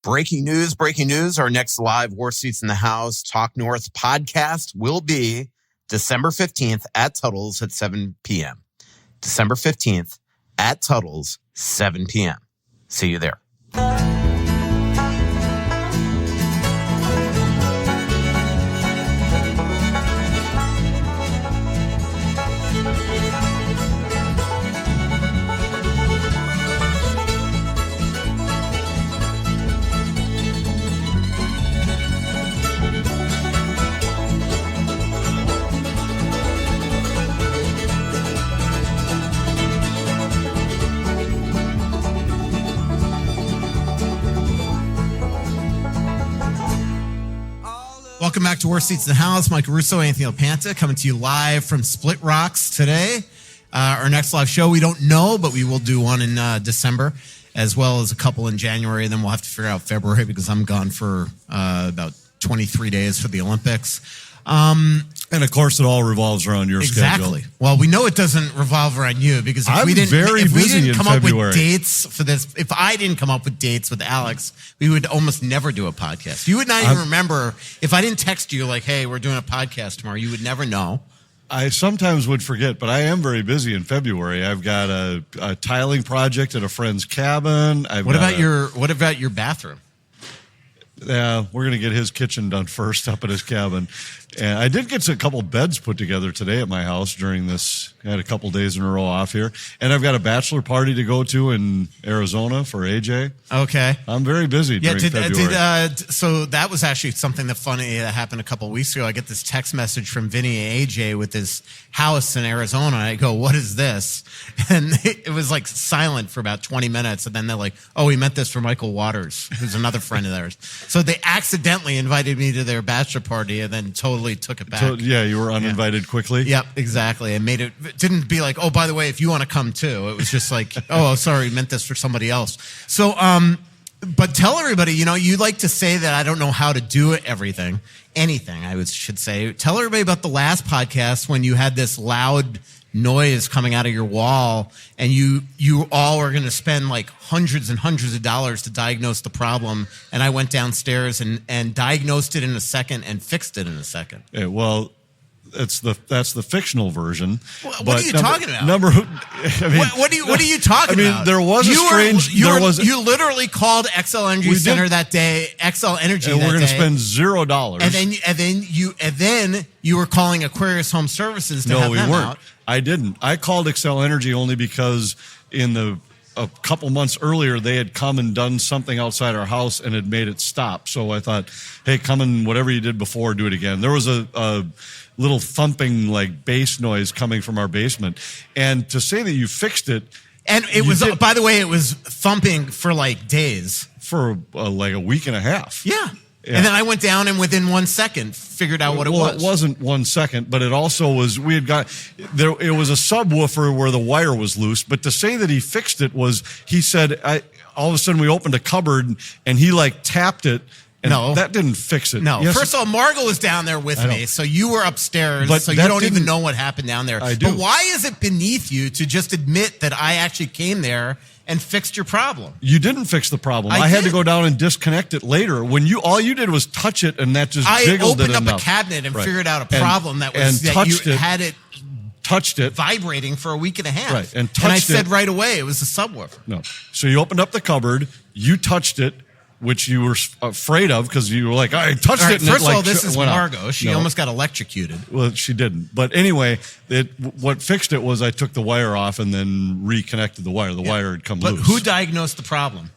Breaking news. Our next live War Seats in the House Talk North podcast will be December 15th at Tuttle's at 7 p.m. December 15th at Tuttle's, 7 p.m. See you there. Welcome back to War Seats in the House. Mike Russo, Anthony LaPanta, coming to you live from Splitrocks today. Our next live show, we don't know, but we will do one in December, as well as a couple in January. Then we'll have to figure out February because I'm gone for about 23 days for the Olympics. And of course, it all revolves around your schedule. Exactly. Well, we know it doesn't revolve around you because if we didn't come up with dates for this, if I didn't come up with dates with Alex, we would almost never do a podcast. You would not even remember if I didn't text you like, "Hey, we're doing a podcast tomorrow." You would never know. I sometimes would forget, but I am very busy in February. I've got a tiling project at a friend's cabin. What about your bathroom? Yeah, we're going to get his kitchen done first up at his cabin. And I did get a couple beds put together today at my house during this. I had a couple days in a row off here. And I've got a bachelor party to go to in Arizona for AJ. Okay. I'm very busy during February. So that was actually something funny that happened a couple of weeks ago. I get this text message from Vinny and AJ with his house in Arizona. I go, "What is this?" And it was like silent for about 20 minutes. And then they're like, "Oh, we meant this for Michael Waters, who's another friend of theirs." So they accidentally invited me to their bachelor party and then totally took it back. Yeah, you were uninvited quickly. Yep, exactly. And it didn't be like, "Oh, by the way, if you want to come too." It was just like, "Oh, sorry, meant this for somebody else." So, but tell everybody, you like to say that I don't know how to do anything, should say. Tell everybody about the last podcast when you had this loud noise coming out of your wall and you all were going to spend like hundreds and hundreds of dollars to diagnose the problem. And I went downstairs and diagnosed it in a second and fixed it in a second. Yeah, well, that's the fictional version. What are you talking about? What are you talking about? There was you literally called XL Energy Center that day. XL Energy, and we're going to spend $0. And then you were calling Aquarius Home Services to have them out. I didn't. I called XL Energy only because a couple months earlier, they had come and done something outside our house and had made it stop. So I thought, hey, come and whatever you did before, do it again. There was a little thumping like bass noise coming from our basement. And to say that you fixed it. And it was, by the way, it was thumping for like days. For like a week and a half. Yeah. And then I went down and within 1 second figured out what it was. Well, it wasn't 1 second, but it also was, it was a subwoofer where the wire was loose. But to say that he fixed it was, he said, all of a sudden we opened a cupboard and he like tapped it. And that didn't fix it. No. Yes. First of all, Margot was down there with me. So you were upstairs. So you don't even know what happened down there. I do. But why is it beneath you to just admit that I actually came there and fixed your problem? You didn't fix the problem. I had to go down and disconnect it later. When all you did was touch it, and that just jiggled it. I opened up a cabinet and figured out a problem that you had it. Touched it, vibrating for a week and a half. Right, and I said right away it was a subwoofer. No, so you opened up the cupboard, you touched it, which you were afraid of because you were like, I touched it. And first of all, this is Margot. She almost got electrocuted. Well, she didn't. But anyway, what fixed it was I took the wire off and then reconnected the wire. The wire had come loose. But who diagnosed the problem?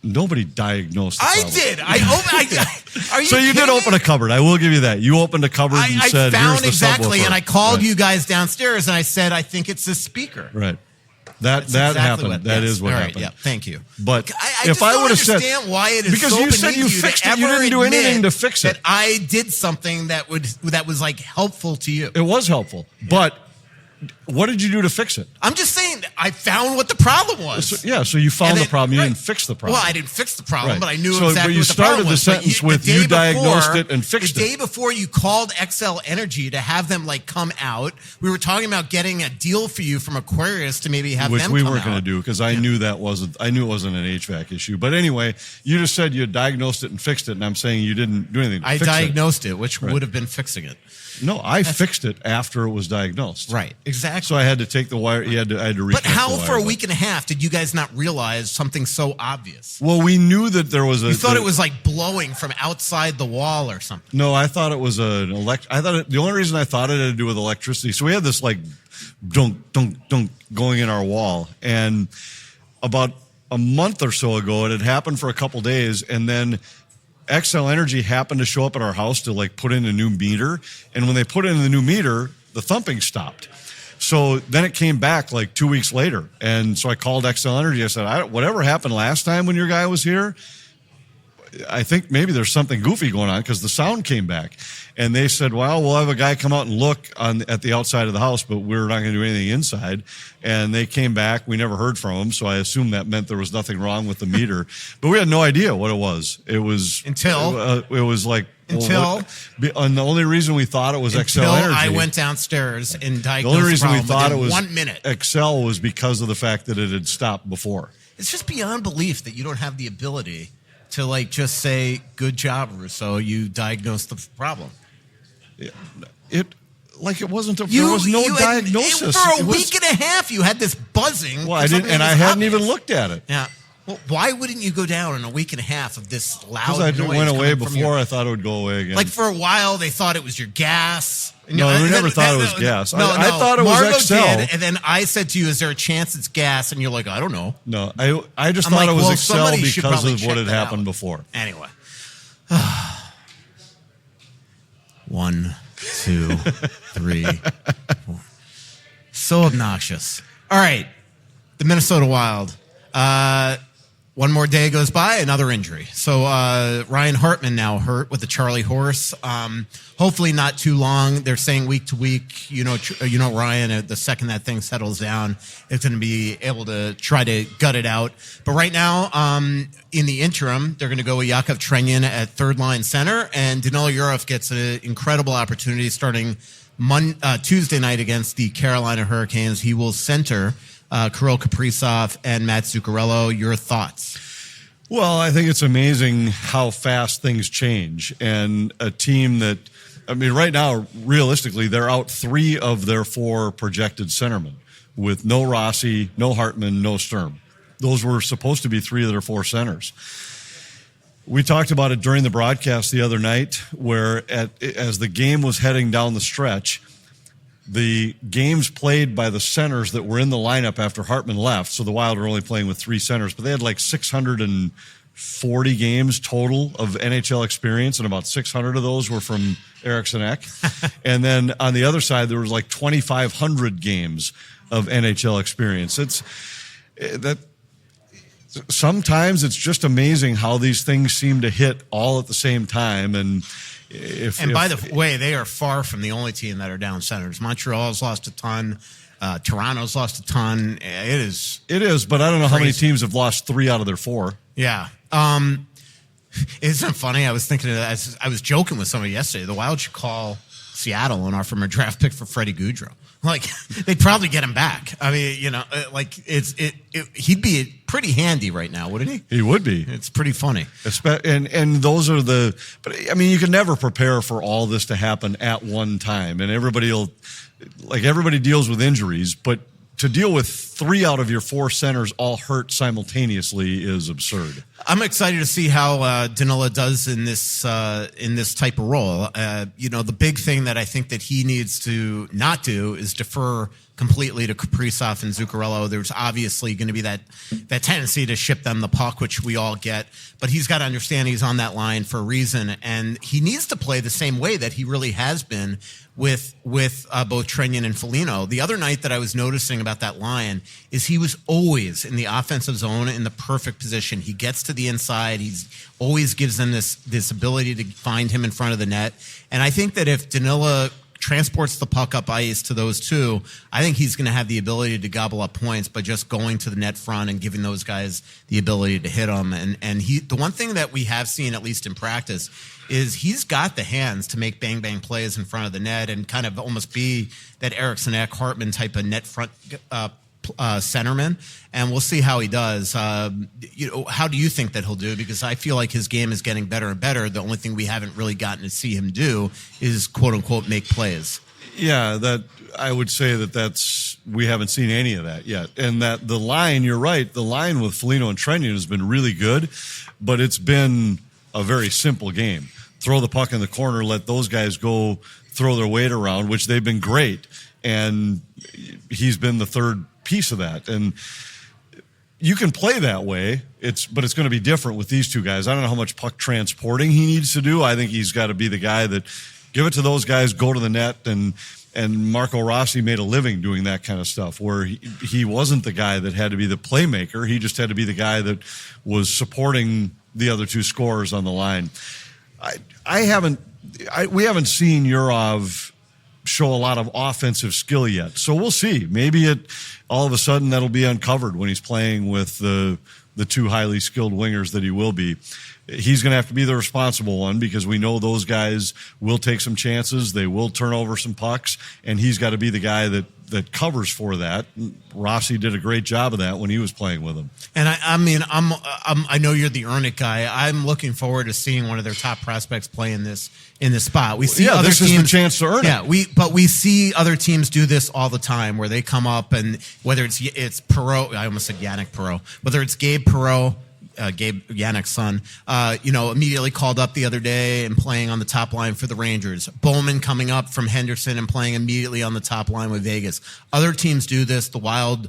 Nobody diagnosed the problem. I did. Are you so you did open a cupboard. I will give you that. You opened a cupboard and said, here's the subwoofer. And I called you guys downstairs and I said, I think it's this speaker. Right. That happened. That is what happened. Yeah, thank you. But if I would have said, why it is because so you said you fixed it, you didn't do anything to fix it. That I did something that was like helpful to you. It was helpful, but what did you do to fix it? I'm just saying. I found what the problem was. So you found the problem. You didn't fix the problem. Well, I didn't fix the problem, but I knew exactly what the problem was. But you started the sentence with you diagnosed it and fixed it. The day before you called XL Energy to have them come out, we were talking about getting a deal for you from Aquarius to maybe have them come out. Which we weren't going to do because I knew it wasn't an HVAC issue. But anyway, you just said you diagnosed it and fixed it, and I'm saying you didn't do anything to fix it. I diagnosed it, which would have been fixing it. No, I fixed it after it was diagnosed. Right, exactly. So I had to take the wire. I had to reconnect. But how for a week and a half did you guys not realize something so obvious? Well, we knew that there was You thought it was blowing from outside the wall or something. No, I thought it was the only reason I thought it had to do with electricity. So we had this dunk, dunk, dunk going in our wall, and about a month or so ago, it had happened for a couple days, and then XL Energy happened to show up at our house to put in a new meter. And when they put in the new meter, the thumping stopped. So then it came back 2 weeks later. And so I called XL Energy. I said, whatever happened last time when your guy was here, I think maybe there's something goofy going on because the sound came back. And they said, well, we'll have a guy come out and look at the outside of the house, but we're not going to do anything inside. And they came back. We never heard from them. So I assumed that meant there was nothing wrong with the meter. But we had no idea what it was. It was until and the only reason we thought it was XL Energy. I went downstairs and diagnosed the only reason we thought it was 1 minute. XL was because of the fact that it had stopped before. It's just beyond belief that you don't have the ability to just say, good job, Russo, you diagnosed the problem. It wasn't there was no diagnosis. For a week and a half, you had this buzzing. Well, I didn't, and I hadn't even looked at it. Yeah. Well, why wouldn't you go down in a week and a half of this loud noise? Because it went away before I thought it would go away again. For a while, they thought it was your gas. No, we never thought it was gas. No, I thought it Margo was XL. did, and then I said to you, is there a chance it's gas? And you're like, I don't know. No, I just thought it was XL because of what had happened before. Anyway. 1, 2, 3, 4. So obnoxious. All right. The Minnesota Wild. One more day goes by, another injury. So Ryan Hartman now hurt with the Charlie horse. Hopefully not too long. They're saying week to week. You know Ryan, the second that thing settles down, it's going to be able to try to gut it out. But right now, in the interim, they're going to go with Yakov Trenyan at third line center, and Danilo Yurov gets an incredible opportunity starting Tuesday night against the Carolina Hurricanes. He will center Kirill Kaprizov and Matt Zuccarello. Your thoughts? Well, I think it's amazing how fast things change. And a team that, right now, realistically, they're out 3 of their 4 projected centermen with no Rossi, no Hartman, no Sturm. Those were supposed to be 3 of their 4 centers. We talked about it during the broadcast the other night where as the game was heading down the stretch, the games played by the centers that were in the lineup after Hartman left, so the Wild were only playing with 3 centers, but they had 640 games total of NHL experience, and about 600 of those were from Eriksson Ek. And then on the other side, there was 2,500 games of NHL experience. Sometimes it's just amazing how these things seem to hit all at the same time, and by the way, they are far from the only team that are down centers. Montreal's lost a ton. Toronto's lost a ton. It is, but I don't know crazy. How many teams have lost 3 out of their 4. Yeah. Isn't it funny? I was thinking of that. I was joking with somebody yesterday. The Wild should call Seattle and offer him a draft pick for Freddie Gaudreau. They'd probably get him back. He'd be pretty handy right now, wouldn't he? He would be. It's pretty funny. And those are but you can never prepare for all this to happen at one time. And everybody deals with injuries, but to deal with 3 out of your 4 centers all hurt simultaneously is absurd. I'm excited to see how Danilo does in this type of role. The big thing that I think that he needs to not do is defer completely to Kaprizov and Zuccarello. There's obviously going to be that tendency to ship them the puck, which we all get. But he's got to understand he's on that line for a reason, and he needs to play the same way that he really has been with both Trenyan and Foligno. The other night that I was noticing about that line is he was always in the offensive zone in the perfect position. He gets to the inside. He's always gives them this ability to find him in front of the net. And I think that if Danilo transports the puck up ice to those two, I think he's going to have the ability to gobble up points by just going to the net front and giving those guys the ability to hit them. And the one thing that we have seen, at least in practice, is he's got the hands to make bang in front of the net and kind of almost be that Eriksson Ek Hartman type of net front centerman, and we'll see how he does. How do you think that he'll do? Because I feel like his game is getting better and better. The only thing we haven't really gotten to see him do is quote unquote make plays. Yeah, that I would say that's we haven't seen any of that yet. And that the line, you're right, the line with Foligno and Trenyon has been really good, but it's been a very simple game. Throw the puck in the corner, let those guys go throw their weight around, which they've been great. And he's been the third piece of that. And you can play that way, but it's going to be different with these two guys. I don't know how much puck transporting he needs to do. I think he's got to be the guy that give it to those guys, go to the net, and Marco Rossi made a living doing that kind of stuff, where he wasn't the guy that had to be the playmaker. He just had to be the guy that was supporting the other two scorers on the line. We haven't seen Yurov show a lot of offensive skill yet. So we'll see. Maybe all of a sudden that'll be uncovered when he's playing with the two highly skilled wingers that he will be. He's going to have to be the responsible one, because we know those guys will take some chances. They will turn over some pucks, and he's got to be the guy that covers for that. Rossi did a great job of that when he was playing with him. And I know you're the earn it guy. I'm looking forward to seeing one of their top prospects play in this spot. We see other this teams, is the chance to earn it. But we see other teams do this all the time, where they come up, and whether it's Perreault, I almost said Yannick Perreault, whether it's Gabe Perreault, Yannick's son, immediately called up the other day and playing on the top line for the Rangers. Bowman coming up from Henderson and playing immediately on the top line with Vegas. Other teams do this. The Wild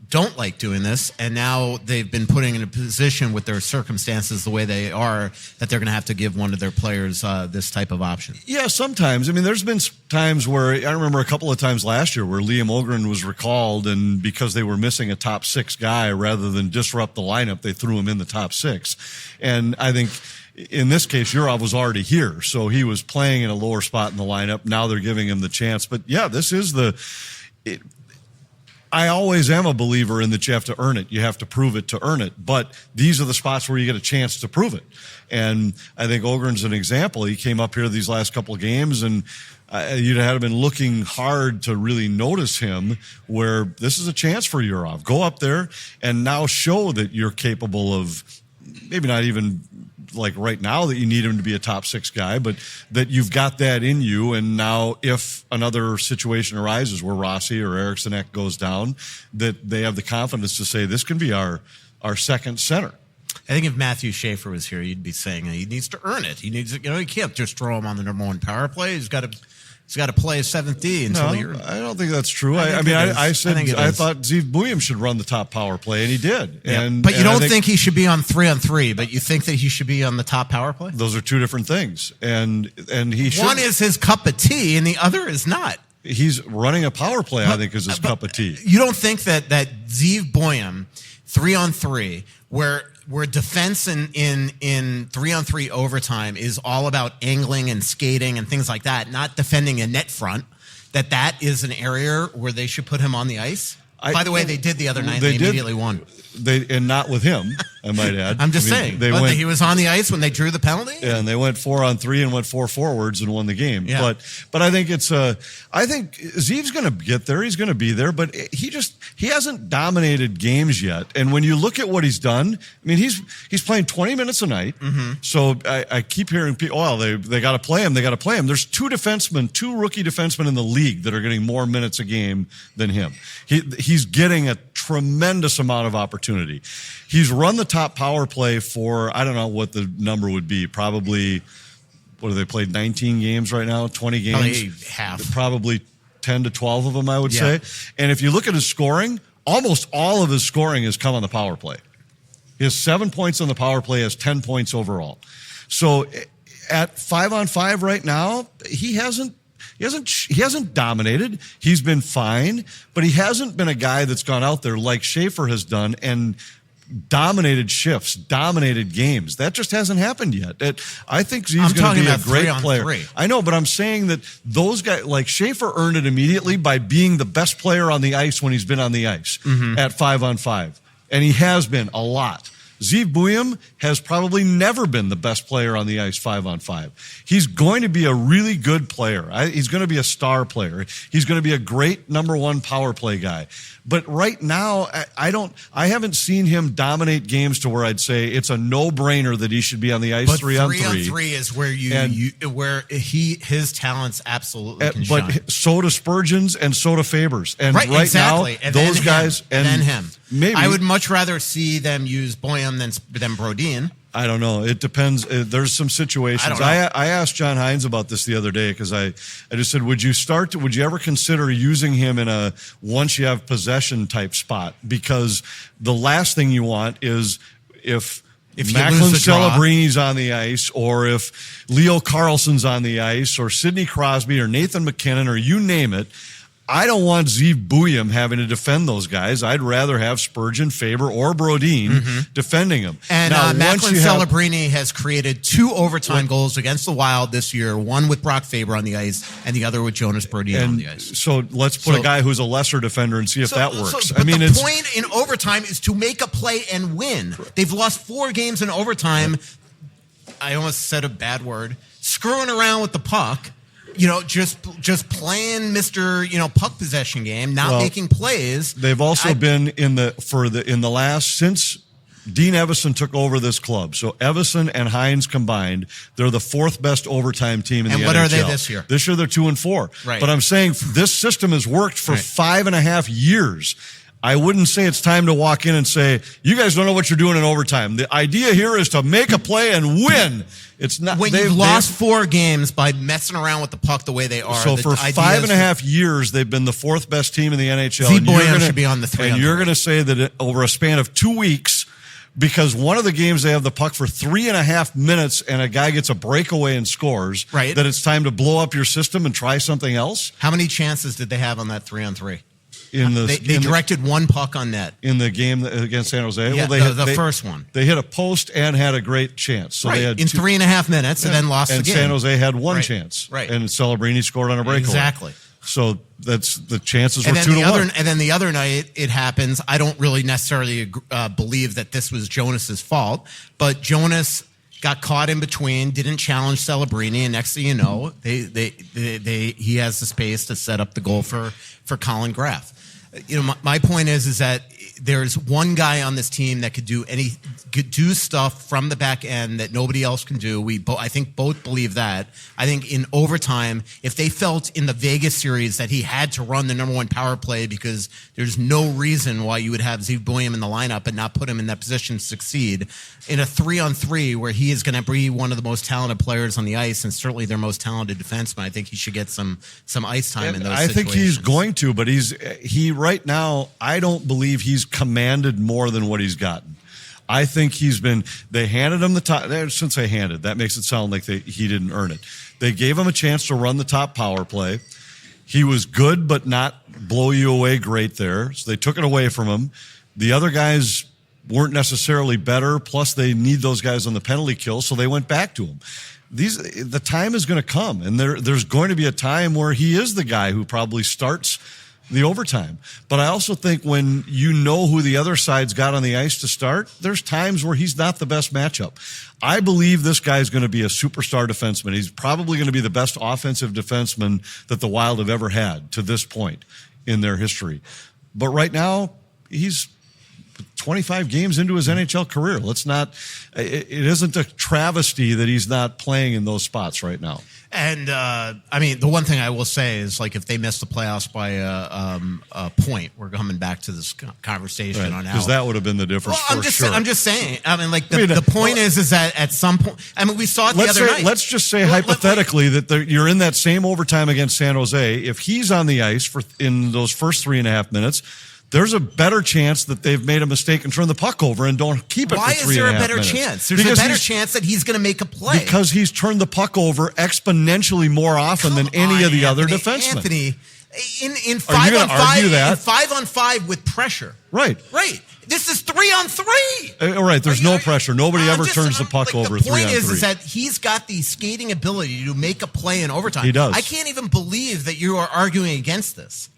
don't like doing this, and now they've been putting in a position with their circumstances the way they are that they're going to have to give one of their players this type of option. Yeah, sometimes. There's been times where, I remember a couple of times last year where Liam Ogren was recalled, and because they were missing a top six guy, rather than disrupt the lineup, they threw him in the top six. And I think in this case, Yurov was already here, so he was playing in a lower spot in the lineup. Now they're giving him the chance. But yeah, this is I always am a believer in that you have to earn it. You have to prove it to earn it. But these are the spots where you get a chance to prove it. And I think Ogren's an example. He came up here these last couple of games, and you'd have been looking hard to really notice him, where this is a chance for Yurov. Go up there and now show that you're capable of, maybe not even like right now that you need him to be a top six guy, but that you've got that in you. And now if another situation arises where Rossi or Eriksson Ek goes down, that they have the confidence to say, this can be our second center. I think if Matthew Schaefer was here, you'd be saying he needs to earn it. He needs to, he can't just throw him on the number one power play. He's got to play 7th D until you're. I don't think that's true. I thought Zeev Buium should run the top power play, and he did. Yeah. But you don't think he should be on 3-on-3, but you think that he should be on the top power play? Those are two different things. And he should. One is his cup of tea, and the other is not. He's running a power play, I think, is his cup of tea. You don't think that Zeev Buium, 3-on-3, where defense in 3-on-3 overtime is all about angling and skating and things like that, not defending a net front, that is an area where they should put him on the ice? By the way, they did the other night. They immediately won. And not with him, I might add. I'm just saying. He was on the ice when they drew the penalty? Yeah, and they went 4-on-3 and went 4 forwards and won the game. Yeah. But I think I think Zeev's going to get there. He's going to be there, but he hasn't dominated games yet. And when you look at what he's done, he's playing 20 minutes a night. Mm-hmm. So I keep hearing people, they got to play him. They got to play him. There's two rookie defensemen in the league that are getting more minutes a game than him. He's getting a tremendous amount of opportunity. He's run the top power play for, I don't know what the number would be, probably, what have they played, 19 games right now, 20 games? Probably half. Probably 10 to 12 of them, I would say. And if you look at his scoring, almost all of his scoring has come on the power play. He has 7 points on the power play, has 10 points overall. So at 5-on-5 right now, he hasn't dominated. He's been fine, but he hasn't been a guy that's gone out there like Schaefer has done and dominated shifts, dominated games. That just hasn't happened yet. I think he's going to be a great player. 3-on-3. I know, but I'm saying that those guys, like Schaefer earned it immediately by being the best player on the ice when he's been on the ice at 5-on-5. And he has been a lot. Zeev Buium has probably never been the best player on the ice 5-on-5. He's going to be a really good player. He's going to be a star player. He's going to be a great number one power play guy. But right now, I haven't seen him dominate games to where I'd say it's a no-brainer that he should be on the ice 3-on-3. 3-on-3 is where his talents absolutely can shine. But so do Spurgeon's and so do Faber's. And right exactly. now, and those guys and then him. Maybe I would much rather see them use Buium than Brodin. I don't know. It depends. There's some situations. I asked John Hines about this the other day because I just said, would you ever consider using him in a once you have possession type spot? Because the last thing you want is if Macklin Celebrini's on the ice, or if Leo Carlson's on the ice, or Sidney Crosby, or Nathan McKinnon, or you name it. I don't want Zeev Buium having to defend those guys. I'd rather have Spurgeon, Faber, or Brodin defending them. And Macklin Celebrini has created 2 overtime goals against the Wild this year, one with Brock Faber on the ice and the other with Jonas Brodin on the ice. So let's put a guy who's a lesser defender and see if that works. But the point in overtime is to make a play and win. They've lost 4 games in overtime. I almost said a bad word. Screwing around with the puck. Just playing Mr. Puck possession game, not making plays. They've also been in the last since Dean Evison took over this club. So Evison and Hines combined, they're the 4th best overtime team in the NHL. And what are they this year? This year they're 2-4. Right. But I'm saying this system has worked for 5.5 years. I wouldn't say it's time to walk in and say, you guys don't know what you're doing in overtime. The idea here is to make a play and win. It's not when you've lost 4 games by messing around with the puck the way they are. So for 5.5 years, they've been the 4th best team in the NHL. Zeev Buium should be on the 3. And you're going to say that over a span of 2 weeks, because one of the games they have the puck for 3.5 minutes and a guy gets a breakaway and scores, that it's time to blow up your system and try something else? How many chances did they have on that 3-on-3? They directed 1 puck on net in the game against San Jose. Yeah, well, the first one. They hit a post and had a great chance. So they had in 3.5 minutes, and then lost the game. And San Jose had 1 chance, and Celebrini scored on a breakaway. Exactly. So that's the chances were 2-1. And then the other night it happens. I don't really necessarily believe that this was Jonas's fault, but Jonas got caught in between, didn't challenge Celebrini, and next thing you know, he has the space to set up the goal for Colin Graf. My point is that there's one guy on this team that could do stuff from the back end that nobody else can do. I think both believe that. I think in overtime, if they felt in the Vegas series that he had to run the number 1 power play because there's no reason why you would have Zeev Buium in the lineup and not put him in that position to succeed, in a 3-on-3 where he is going to be one of the most talented players on the ice and certainly their most talented defenseman, I think he should get some ice time in those situations. I think he's going to, but he right now, I don't believe he's commanded more than what he's gotten. I think they handed him the top, since they handed, that makes it sound like he didn't earn it. They gave him a chance to run the top power play. He was good, but not blow you away great there. So they took it away from him. The other guys weren't necessarily better, plus they need those guys on the penalty kill, so they went back to him. The time is going to come, and there's going to be a time where he is the guy who probably starts the overtime. But I also think when you know who the other side's got on the ice to start, there's times where he's not the best matchup. I believe this guy's going to be a superstar defenseman. He's probably going to be the best offensive defenseman that the Wild have ever had to this point in their history. But right now, he's 25 games into his NHL career. It isn't a travesty that he's not playing in those spots right now. And, the one thing I will say is, if they miss the playoffs by a point, we're coming back to this conversation on how. Because that would have been the difference sure. I'm just saying. The point is that at some point, we saw it the other night. Let's just say hypothetically that you're in that same overtime against San Jose. If he's on the ice in those first 3.5 minutes, there's a better chance that they've made a mistake and turned the puck over and don't keep it for 3.5 minutes. Why is there a better chance? There's a better chance that he's going to make a play. Because he's turned the puck over exponentially more often than any of the other defensemen. Anthony, in 5-on-5 with pressure. Right. This is 3-on-3. All right, there's no pressure. Nobody ever turns the puck over 3-on-3. The point is that he's got the skating ability to make a play in overtime. He does. I can't even believe that you are arguing against this.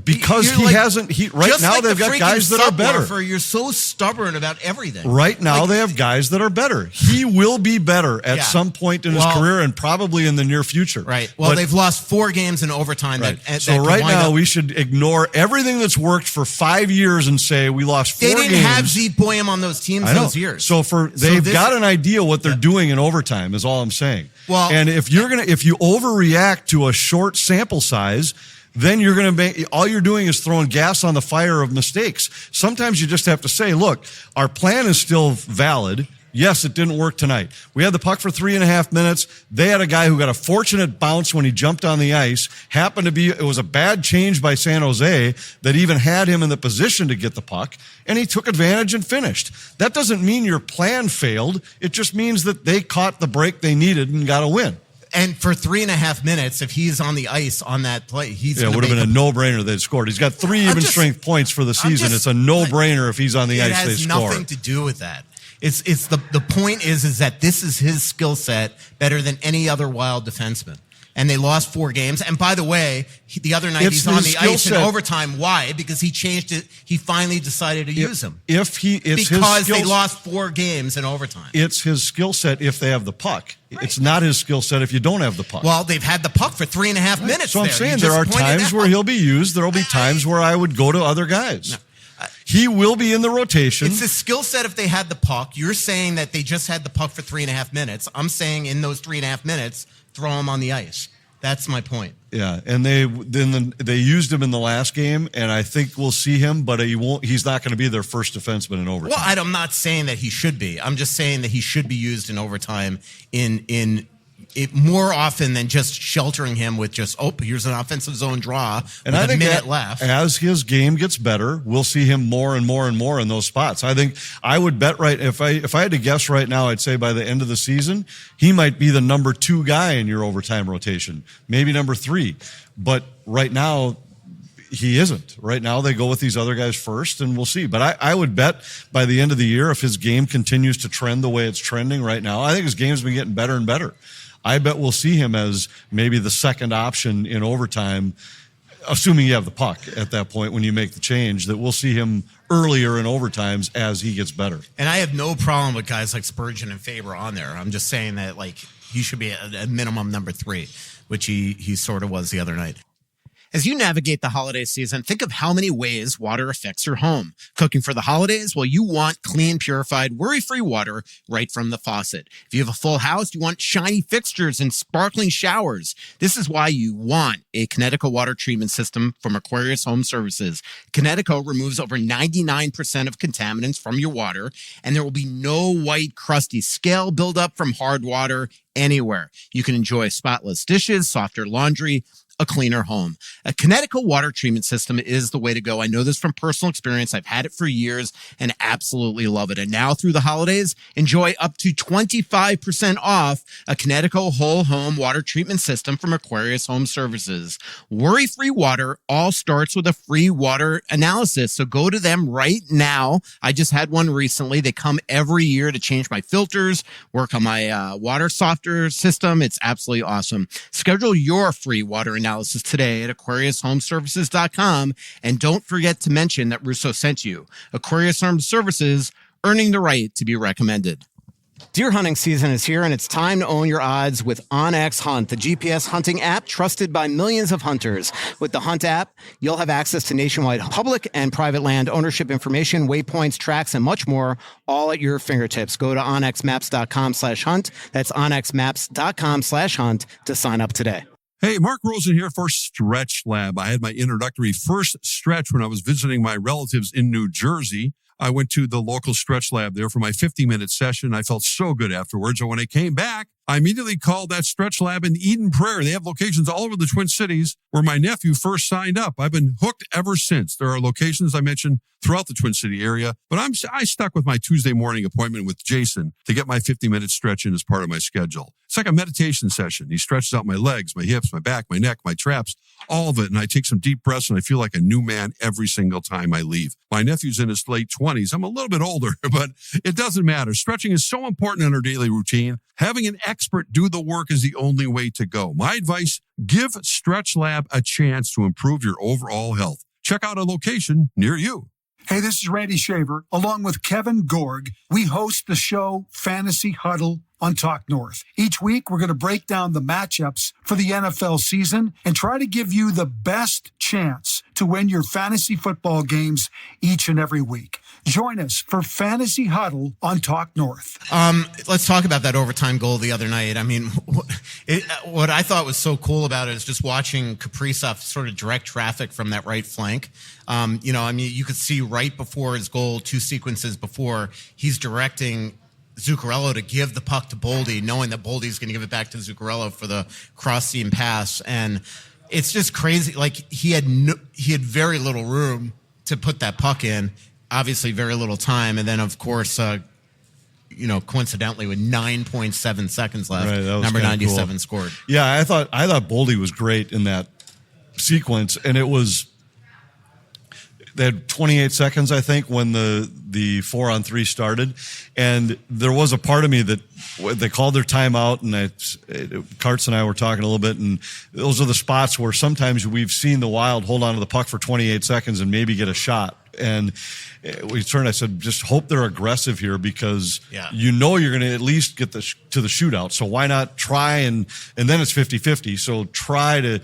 Because he hasn't. Right now, they've got guys that are better. You're so stubborn about everything. Right now, they have guys that are better. He will be better at some point in his career and probably in the near future. Right. Well, they've lost 4 games in overtime. Right. So right now, we should ignore everything that's worked for 5 years and say we lost 4 games. They didn't have Zeke Buium on those teams those years. So they've got an idea what they're doing in overtime. Is all I'm saying. Well, and if you overreact to a short sample size, then you're going to all you're doing is throwing gas on the fire of mistakes. Sometimes you just have to say, look, our plan is still valid. Yes, it didn't work tonight. We had the puck for 3.5 minutes. They had a guy who got a fortunate bounce when he jumped on the ice. It was a bad change by San Jose that even had him in the position to get the puck, and he took advantage and finished. That doesn't mean your plan failed. It just means that they caught the break they needed and got a win. And for 3.5 minutes, if he's on the ice on that play, it would have been a no-brainer they'd scored. He's got 3 even strength points for the season. It's a no-brainer if he's on the ice, they score. It has nothing to do with that. It's the point is that this is his skill set better than any other Wild defenseman. And they lost 4 games. And by the way, the other night he's on the ice in overtime. Why? Because he changed it. He finally decided to use him. Because they lost 4 games in overtime. It's his skill set if they have the puck. Right. It's not his skill set if you don't have the puck. Well, they've had the puck for 3.5 minutes. So I'm saying there are times where he'll be used. There will be times where I would go to other guys. No. He will be in the rotation. It's his skill set if they had the puck. You're saying that they just had the puck for 3.5 minutes. I'm saying in those 3.5 minutes, throw him on the ice. That's my point. Yeah, and they used him in the last game, and I think we'll see him, but he's not going to be their first defenseman in overtime. Well, I'm not saying that he should be. I'm just saying that he should be used in overtime in more often than just sheltering him with here's an offensive zone draw with a minute left. As his game gets better, we'll see him more and more and more in those spots. I think I would bet if I had to guess right now, I'd say by the end of the season, he might be the number 2 guy in your overtime rotation, maybe number 3. But right now, he isn't. Right now, they go with these other guys first, and we'll see. But I would bet by the end of the year, if his game continues to trend the way it's trending right now, I think his game's been getting better and better. I bet we'll see him as maybe the second option in overtime, assuming you have the puck at that point when you make the change, that we'll see him earlier in overtimes as he gets better. And I have no problem with guys like Spurgeon and Faber on there. I'm just saying that he should be a minimum number 3, which he sort of was the other night. As you navigate the holiday season, think of how many ways water affects your home. Cooking for the holidays? Well, you want clean, purified, worry-free water right from the faucet. If you have a full house, you want shiny fixtures and sparkling showers. This is why you want a Connecticut water treatment system from Aquarius Home Services. Connecticut removes over 99% of contaminants from your water, and there will be no white, crusty scale buildup from hard water anywhere. You can enjoy spotless dishes, softer laundry, a cleaner home. A Connecticut water treatment system is the way to go. I know this from personal experience. I've had it for years and absolutely love it. And now through the holidays, enjoy up to 25% off a Connecticut whole home water treatment system from Aquarius Home Services. Worry-free water all starts with a free water analysis. So go to them right now. I just had one recently. They come every year to change my filters, work on my water softener system. It's absolutely awesome. Schedule your free water analysis today at AquariusHomeservices.com. And don't forget to mention that Russo sent you. Aquarius Home Services, earning the right to be recommended. Deer hunting season is here, and it's time to own your odds with OnX Hunt, the GPS hunting app trusted by millions of hunters. With the Hunt app, you'll have access to nationwide public and private land ownership information, waypoints, tracks, and much more, all at your fingertips. Go to onxmaps.com/hunt. That's onxmaps.com/hunt to sign up today. Hey, Mark Rosen here for Stretch Lab. I had my introductory first stretch when I was visiting my relatives in New Jersey. I went to the local Stretch Lab there for my 50-minute session. I felt so good afterwards. And when I came back, I immediately called that Stretch Lab in Eden Prairie. They have locations all over the Twin Cities where my nephew first signed up. I've been hooked ever since. There are locations I mentioned throughout the Twin City area, but I stuck with my Tuesday morning appointment with Jason to get my 50-minute stretch in as part of my schedule. It's like a meditation session. He stretches out my legs, my hips, my back, my neck, my traps, all of it. And I take some deep breaths and I feel like a new man every single time I leave. My nephew's in his late 20s. I'm a little bit older, but it doesn't matter. Stretching is so important in our daily routine. Having an expert do the work is the only way to go. My advice, give Stretch Lab a chance to improve your overall health. Check out a location near you. Hey, this is Randy Shaver. Along with Kevin Gorg, we host the show Fantasy Huddle on Talk North. Each week, we're going to break down the matchups for the NFL season and try to give you the best chance to win your fantasy football games each and every week. Join us for Fantasy Huddle on Talk North. Let's talk about that overtime goal the other night. I mean, what I thought was so cool about it is just watching Kaprizov sort of direct traffic from that right flank. You could see right before his goal, 2 sequences before, he's directing Zuccarello to give the puck to Boldy, knowing that Boldy's going to give it back to Zuccarello for the cross-seam pass. And it's just crazy. Like, he had very little room to put that puck in, obviously very little time. And then, of course, coincidentally, with 9.7 seconds left, number 97 cool. scored. Yeah, I thought Boldy was great in that sequence, and they had 28 seconds, I think, when the 4-on-3 started. And there was a part of me that they called their timeout, and Karts and I were talking a little bit, and those are the spots where sometimes we've seen the Wild hold on to the puck for 28 seconds and maybe get a shot. And we turned, I said, just hope they're aggressive here, because you're going to at least get to the shootout. So why not try, and then it's 50-50. So try to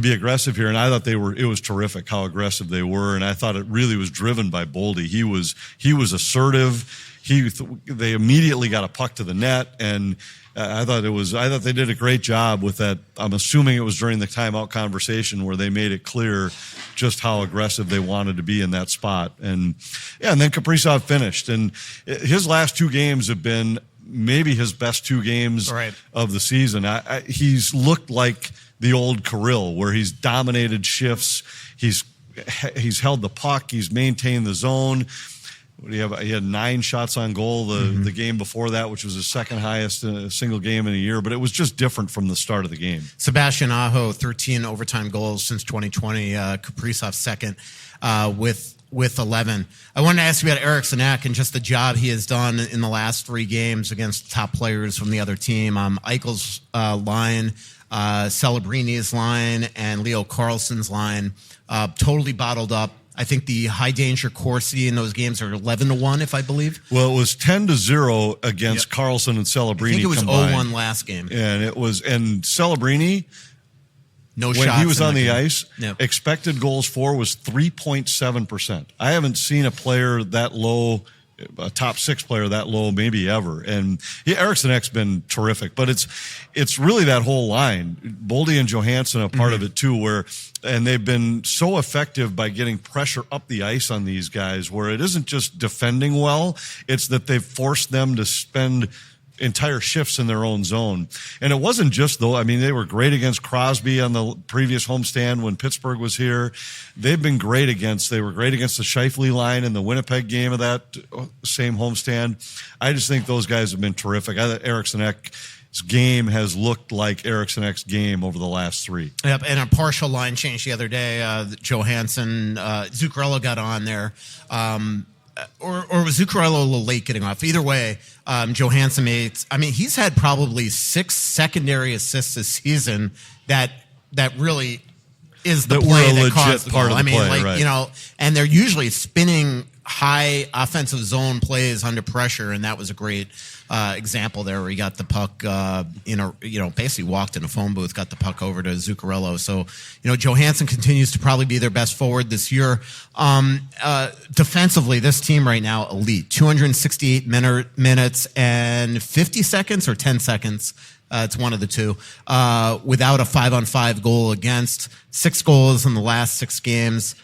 be aggressive here. And I thought it was terrific how aggressive they were. And I thought it really was driven by Boldy. He was assertive. They immediately got a puck to the net. And I thought they did a great job with that. I'm assuming it was during the timeout conversation where they made it clear just how aggressive they wanted to be in that spot. And then Kaprizov finished. And his last 2 games have been maybe his best 2 games of the season. He's looked like the old Kirill, where he's dominated shifts. He's held the puck. He's maintained the zone. He had 9 shots on goal the game before that, which was his second highest in a single game in a year. But it was just different from the start of the game. Sebastian Aho, 13 overtime goals since 2020. Kaprizov second with 11. I wanted to ask you about Eriksson Ek and just the job he has done in the last 3 games against top players from the other team. Eichel's line, Celebrini's line, and Leo Carlsson's line, totally bottled up. I think the high danger Corsi in those games are 11-1, if I believe. Well, it was 10-0 against Carlsson and Celebrini. I think it was combined. 0-1 last game. And Celebrini, no when shots he was on the game. ice, expected goals for was 3.7%. I haven't seen a player that low, a top 6 player that low, maybe ever. And Eriksson Ek's been terrific, but it's really that whole line. Boldy and Johansson are part of it too, and they've been so effective by getting pressure up the ice on these guys, where it isn't just defending well, it's that they've forced them to spend entire shifts in their own zone. And it wasn't just though. I mean, they were great against Crosby on the previous homestand when Pittsburgh was here. They've been great they were great against the Scheifele line in the Winnipeg game of that same homestand. I just think those guys have been terrific. I thought Eriksson Ek's game has looked like Eriksson Ek's game over the last 3. Yep, and a partial line change the other day. Johansson, Zuccarello got on there. Or was Zuccarello a little late getting off? Either way, Johansson he's had probably 6 secondary assists this season that really is the play that caused the goal. And they're usually spinning high offensive zone plays under pressure, and that was a great example there where he got the puck basically walked in a phone booth, got the puck over to Zuccarello. So, Johansson continues to probably be their best forward this year. Defensively, this team right now, elite. 268 minutes and 50 seconds or 10 seconds. It's one of the two. Without a 5-on-5 goal against, 6 goals in the last 6 games.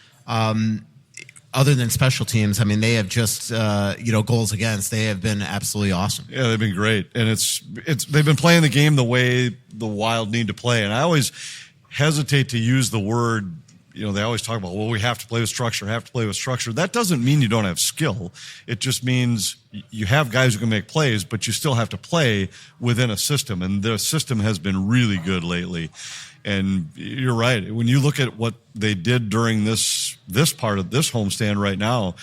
Other than special teams, they have just goals against. They have been absolutely awesome. Yeah, they've been great, and they've been playing the game the way the Wild need to play. And I always hesitate to use the word they always talk about, well, we have to play with structure, That doesn't mean you don't have skill. It just means you have guys who can make plays, but you still have to play within a system. And the system has been really good lately. And you're right. When you look at what they did during this part of this homestand right now,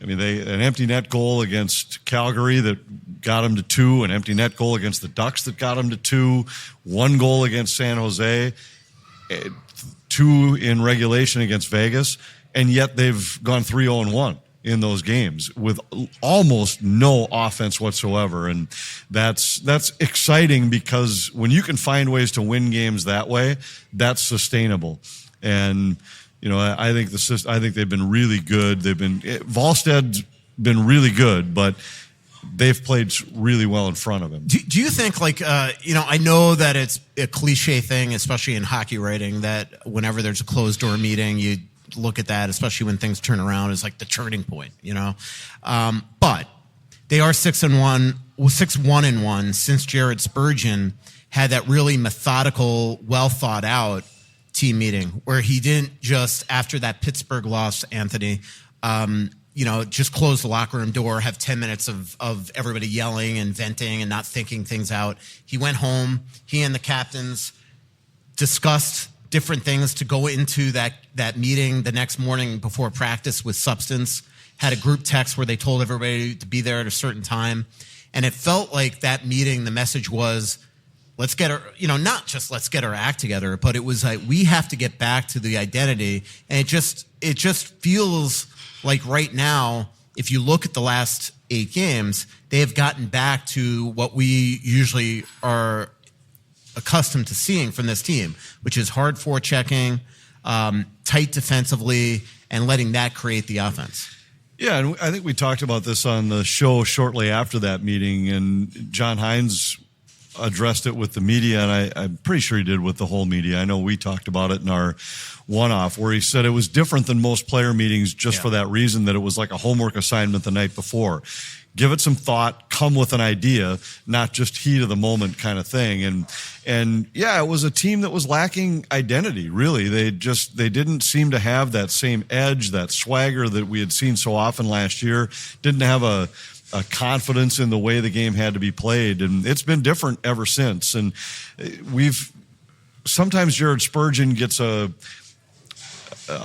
I mean, an empty net goal against Calgary that got them to 2, an empty net goal against the Ducks that got them to 2, 1 goal against San Jose, 2 in regulation against Vegas, and yet they've gone 3-0-1 in those games with almost no offense whatsoever. And that's exciting, because when you can find ways to win games that way, that's sustainable. And I think they've been really good. Volsted's been really good, but they've played really well in front of him. Do you think, I know that it's a cliche thing, especially in hockey writing, that whenever there's a closed door meeting, you look at that, especially when things turn around, as like the turning point, but they are 6-1 since Jared Spurgeon had that really methodical, well thought out team meeting where he didn't just, after that Pittsburgh loss, Anthony, just close the locker room door, have 10 minutes of everybody yelling and venting and not thinking things out. He went home, he and the captains discussed different things to go into that meeting the next morning before practice with substance, had a group text where they told everybody to be there at a certain time. And it felt like that meeting, the message was, let's get our, not just let's get our act together, but it was like, we have to get back to the identity. And it just feels like right now, if you look at the last 8 games, they have gotten back to what we usually are accustomed to seeing from this team, which is hard forechecking, tight defensively, and letting that create the offense. Yeah, and I think we talked about this on the show shortly after that meeting, and John Hines addressed it with the media, and I'm pretty sure he did with the whole media. I know we talked about it in our one-off, where he said it was different than most player meetings just for that reason, that it was like a homework assignment the night before. Give it some thought, come with an idea, not just heat of the moment kind of thing. And yeah, it was a team that was lacking identity, really. They didn't seem to have that same edge, that swagger that we had seen so often last year. Didn't have a confidence in the way the game had to be played. And it's been different ever since. And sometimes Jared Spurgeon gets a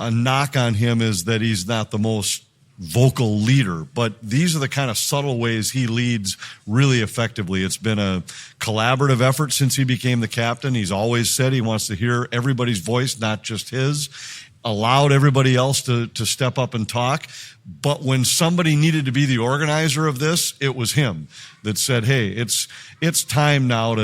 knock on him, is that he's not the most vocal leader, but these are the kind of subtle ways he leads really effectively. It's been a collaborative effort since he became the captain. He's always said he wants to hear everybody's voice, not just his. Allowed everybody else to step up and talk. But when somebody needed to be the organizer of this, it was him that said, hey, it's time now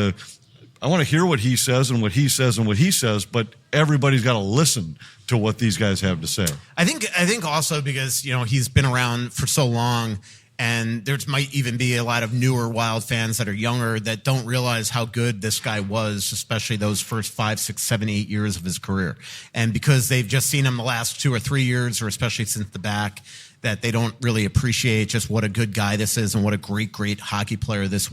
I want to hear what he says and what he says and what he says, but everybody's got to listen to what these guys have to say. I think also because, he's been around for so long, and there might even be a lot of newer Wild fans that are younger that don't realize how good this guy was, especially those first 5, 6, 7, 8 years of his career. And because they've just seen him the last 2 or 3 years, or especially since the back, that they don't really appreciate just what a good guy this is and what a great, great hockey player this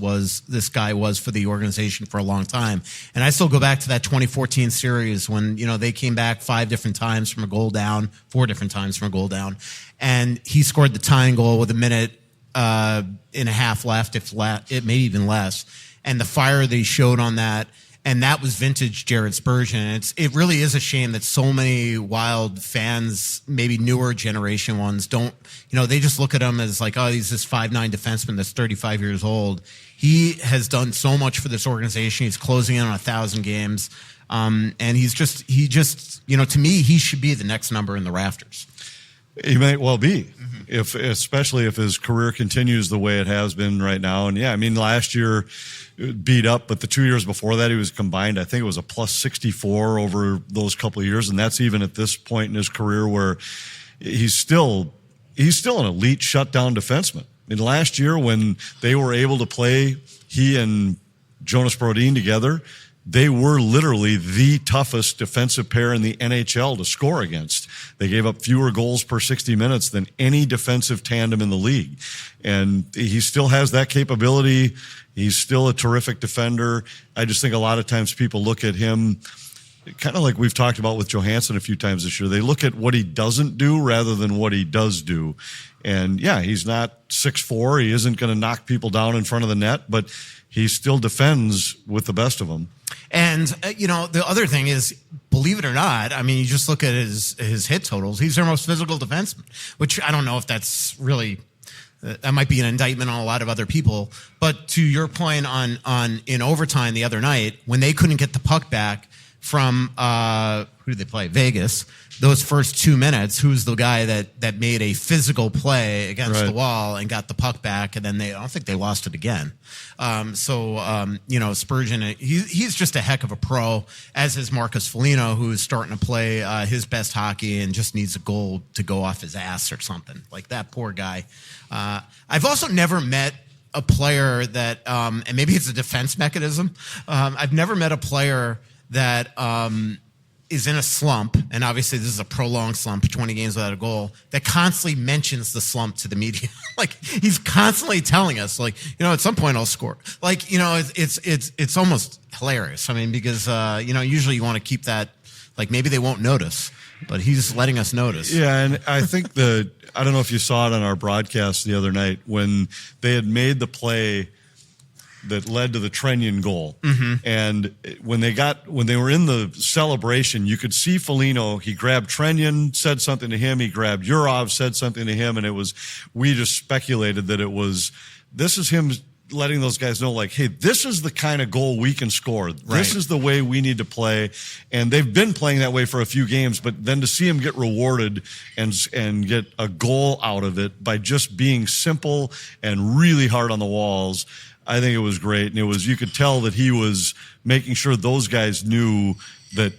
guy was for the organization for a long time. And I still go back to that 2014 series when, they came back 5 different times from a goal down, 4 different times from a goal down. And he scored the tying goal with a minute and a half left, it maybe even less. And the fire that he showed on that, and that was vintage Jared Spurgeon. It really is a shame that so many Wild fans, maybe newer generation ones, don't, they just look at him as like, oh, he's this 5'9" defenseman that's 35 years old. He has done so much for this organization. He's closing in on 1,000 games. And he just, to me, he should be the next number in the rafters. He might well be, especially if his career continues the way it has been right now. And yeah, I mean, last year beat up, but the 2 years before that, he was combined. I think it was a plus 64 over those couple of years. And that's even at this point in his career where he's still an elite shutdown defenseman. I mean, last year when they were able to play, he and Jonas Brodin together, they were literally the toughest defensive pair in the NHL to score against. They gave up fewer goals per 60 minutes than any defensive tandem in the league. And he still has that capability. He's still a terrific defender. I just think a lot of times people look at him kind of like we've talked about with Johansson a few times this year. They look at what he doesn't do rather than what he does do. And yeah, he's not 6'4". He isn't going to knock people down in front of the net, but he still defends with the best of them. And, the other thing is, believe it or not, I mean, you just look at his hit totals. He's their most physical defenseman, which I don't know if that's really, that might be an indictment on a lot of other people. But to your point on in overtime the other night, when they couldn't get the puck back from, who did they play? Vegas. Those first 2 minutes, who's the guy that made a physical play against the wall and got the puck back, and then I don't think they lost it again. Spurgeon, he's just a heck of a pro, as is Marcus Foligno, who is starting to play his best hockey and just needs a goal to go off his ass or something. Like that poor guy. I've also never met a player that, and maybe it's a defense mechanism. I've never met a player that is in a slump, and obviously this is a prolonged slump, 20 games without a goal, that constantly mentions the slump to the media. Like, he's constantly telling us, like, at some point I'll score. Like, it's almost hilarious. I mean, because, usually you want to keep that, like, maybe they won't notice, but he's letting us notice. Yeah, and I think I don't know if you saw it on our broadcast the other night, when they had made the play that led to the Trenyon goal. Mm-hmm. And when they were in the celebration, you could see Foligno, he grabbed Trenyon, said something to him, he grabbed Yurov, said something to him, and we just speculated that this is him letting those guys know, like, hey, this is the kind of goal we can score. Right. This is the way we need to play. And they've been playing that way for a few games, but then to see him get rewarded and get a goal out of it by just being simple and really hard on the walls, I think it was great. And you could tell that he was making sure those guys knew that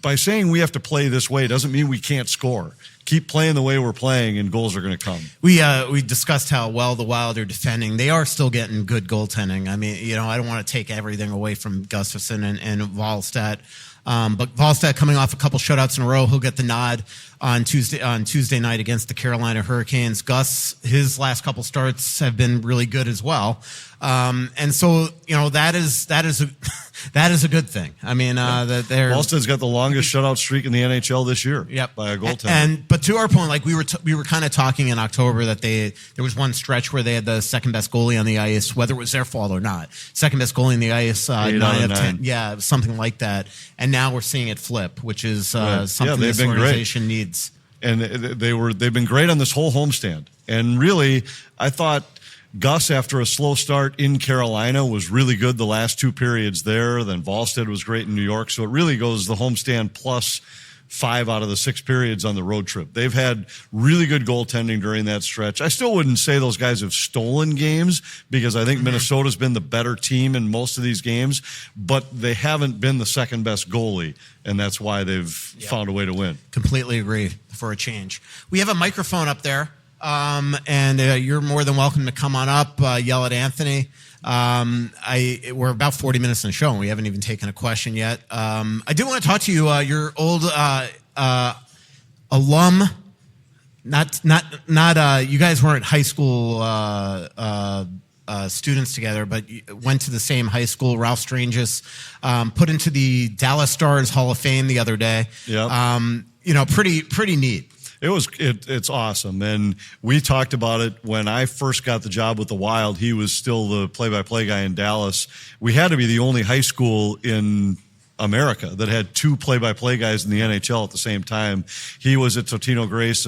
by saying we have to play this way doesn't mean we can't score. Keep playing the way we're playing, and goals are going to come. We discussed how well the Wild are defending. They are still getting good goaltending. I mean, I don't want to take everything away from Gustafsson and Wallstedt. But Wallstedt coming off a couple shutouts in a row, he'll get the nod on Tuesday night against the Carolina Hurricanes. Gus, his last couple starts have been really good as well. And so, that is a good thing. I mean, that Wallstedt's got the longest shutout streak in the NHL this year. Yep. By a goaltender. But to our point, like we were kind of talking in October that there was one stretch where they had the second best goalie on the ice, whether it was their fault or not. Second best goalie on the ice, 9 out of 10. Yeah, something like that. And now we're seeing it flip, which is something this organization needs. And they've been great on this whole homestand. And really, I thought Gus, after a slow start in Carolina, was really good the last two periods there. Then Wallstedt was great in New York. So it really goes the homestand plus 5 out of the 6 periods on the road trip. They've had really good goaltending during that stretch. I still wouldn't say those guys have stolen games, because I think Minnesota's been the better team in most of these games, but they haven't been the second best goalie, and that's why they've found a way to win. Completely agree, for a change. We have a microphone up there, and you're more than welcome to come on up, yell at Anthony. We're about 40 minutes in the show, and we haven't even taken a question yet. I do want to talk to you, your old alum. Not. You guys weren't high school students together, but went to the same high school. Ralph Strangis, put into the Dallas Stars Hall of Fame the other day. Yep. Pretty neat. It's awesome. And we talked about it when I first got the job with the Wild. He was still the play-by-play guy in Dallas. We had to be the only high school in America that had 2 play-by-play guys in the NHL at the same time. He was at Totino Grace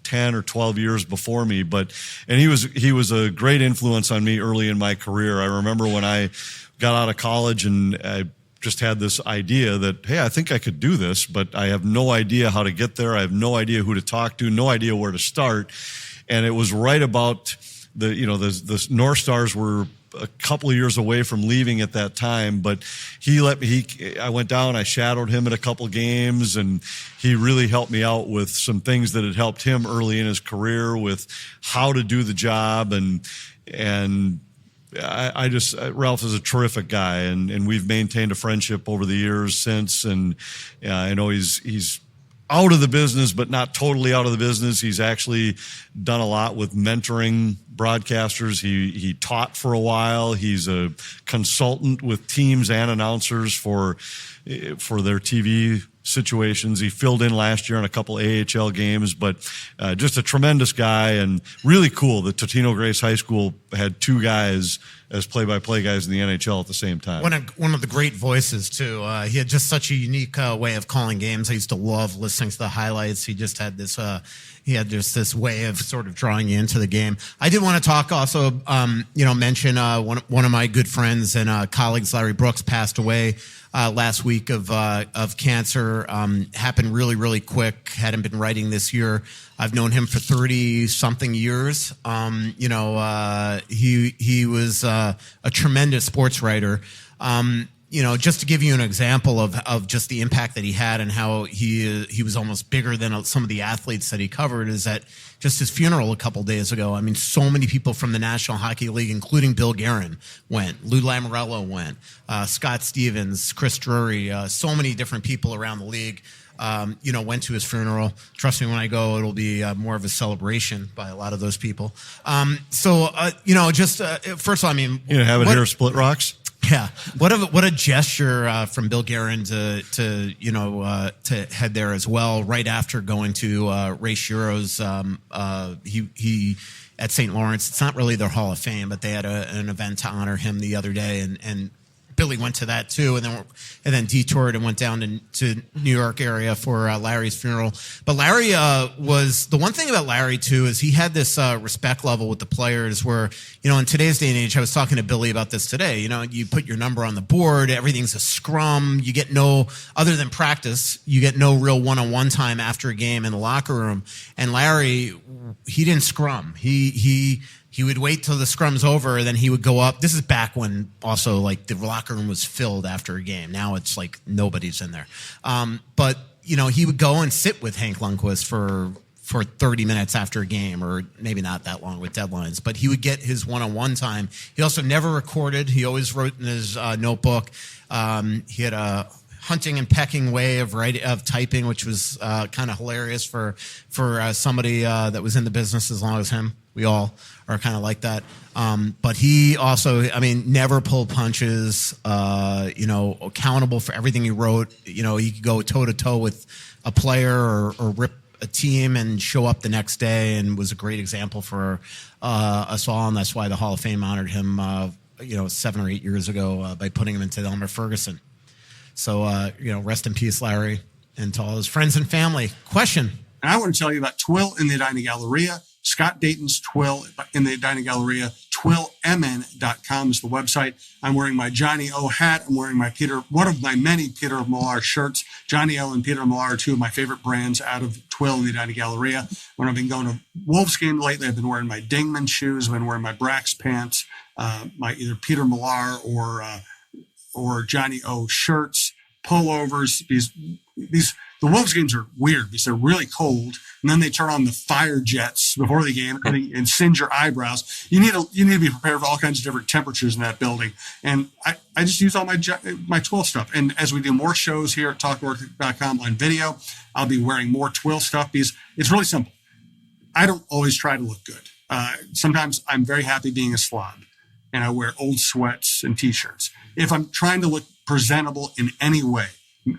10 or 12 years before me, and he was a great influence on me early in my career. I remember when I got out of college and I just had this idea that, hey, I think I could do this, but I have no idea how to get there. I have no idea who to talk to, no idea where to start. And it was right about the North Stars were a couple of years away from leaving at that time, but I went down, I shadowed him at a couple games, and he really helped me out with some things that had helped him early in his career with how to do the job. And Ralph is a terrific guy, and we've maintained a friendship over the years since. And I know he's out of the business, but not totally out of the business. He's actually done a lot with mentoring broadcasters. He taught for a while. He's a consultant with teams and announcers for their TV situations. He filled in last year on a couple AHL games, but just a tremendous guy and really cool that Totino Grace High School had two guys as play-by-play guys in the NHL at the same time. One of the great voices, too. He had just such a unique way of calling games. I used to love listening to the highlights. He just had this this way of sort of drawing you into the game. I did want to talk also, mention one of my good friends and colleagues, Larry Brooks, passed away last week of cancer. Happened really, really quick. Hadn't been writing this year. I've known him for 30-something years. He was a tremendous sports writer. Just to give you an example of just the impact that he had and how he was almost bigger than some of the athletes that he covered, is that just his funeral a couple days ago. I mean, so many people from the National Hockey League, including Bill Guerin, went. Lou Lamoriello went. Scott Stevens, Chris Drury, so many different people around the league, went to his funeral. Trust me, when I go, it'll be more of a celebration by a lot of those people. First of all, I mean, you have it here, Splitrocks. Yeah, what a gesture from Bill Guerin to head there as well. Right after going to Ray Shiro's, he at St. Lawrence. It's not really their Hall of Fame, but they had an event to honor him the other day, and Billy went to that too, and then detoured and went down to New York area for Larry's funeral. But Larry was the one thing about Larry too is he had this respect level with the players where, in today's day and age, I was talking to Billy about this today. You put your number on the board, everything's a scrum. You get no, other than practice, you get no real one-on-one time after a game in the locker room. And Larry, he didn't scrum. He would wait till the scrum's over, then he would go up. This is back when also like the locker room was filled after a game. Now it's like nobody's in there. But he would go and sit with Hank Lundqvist for 30 minutes after a game, or maybe not that long with deadlines, but he would get his one-on-one time. He also never recorded. He always wrote in his notebook. He had a hunting and pecking way of typing, which was kind of hilarious for somebody that was in the business as long as him. We all are kind of like that. But he also, never pulled punches, accountable for everything he wrote. He could go toe to toe with a player or rip a team and show up the next day, and was a great example for us all. And that's why the Hall of Fame honored him, 7 or 8 years ago by putting him into the Elmer Ferguson. So, rest in peace, Larry, and to all his friends and family. Question. And I want to tell you about Twill in the Edina Galleria. Scott Dayton's Twill in the Edina Galleria. TwillMN.com is the website. I'm wearing my Johnny O hat. I'm wearing one of my many Peter Millar shirts. Johnny O and Peter Millar are two of my favorite brands out of Twill in the Edina Galleria. When I've been going to Wolves games lately, I've been wearing my Dingman shoes. I've been wearing my Brax pants, my either Peter Millar or Johnny O shirts, pullovers. The Wolves games are weird because they're really cold, and then they turn on the fire jets before the game and singe your eyebrows. You need to be prepared for all kinds of different temperatures in that building. And I just use all my Twill stuff. And as we do more shows here at TalkNorth.com on video, I'll be wearing more Twill stuff because it's really simple. I don't always try to look good. Sometimes I'm very happy being a slob, and I wear old sweats and T-shirts. If I'm trying to look presentable in any way,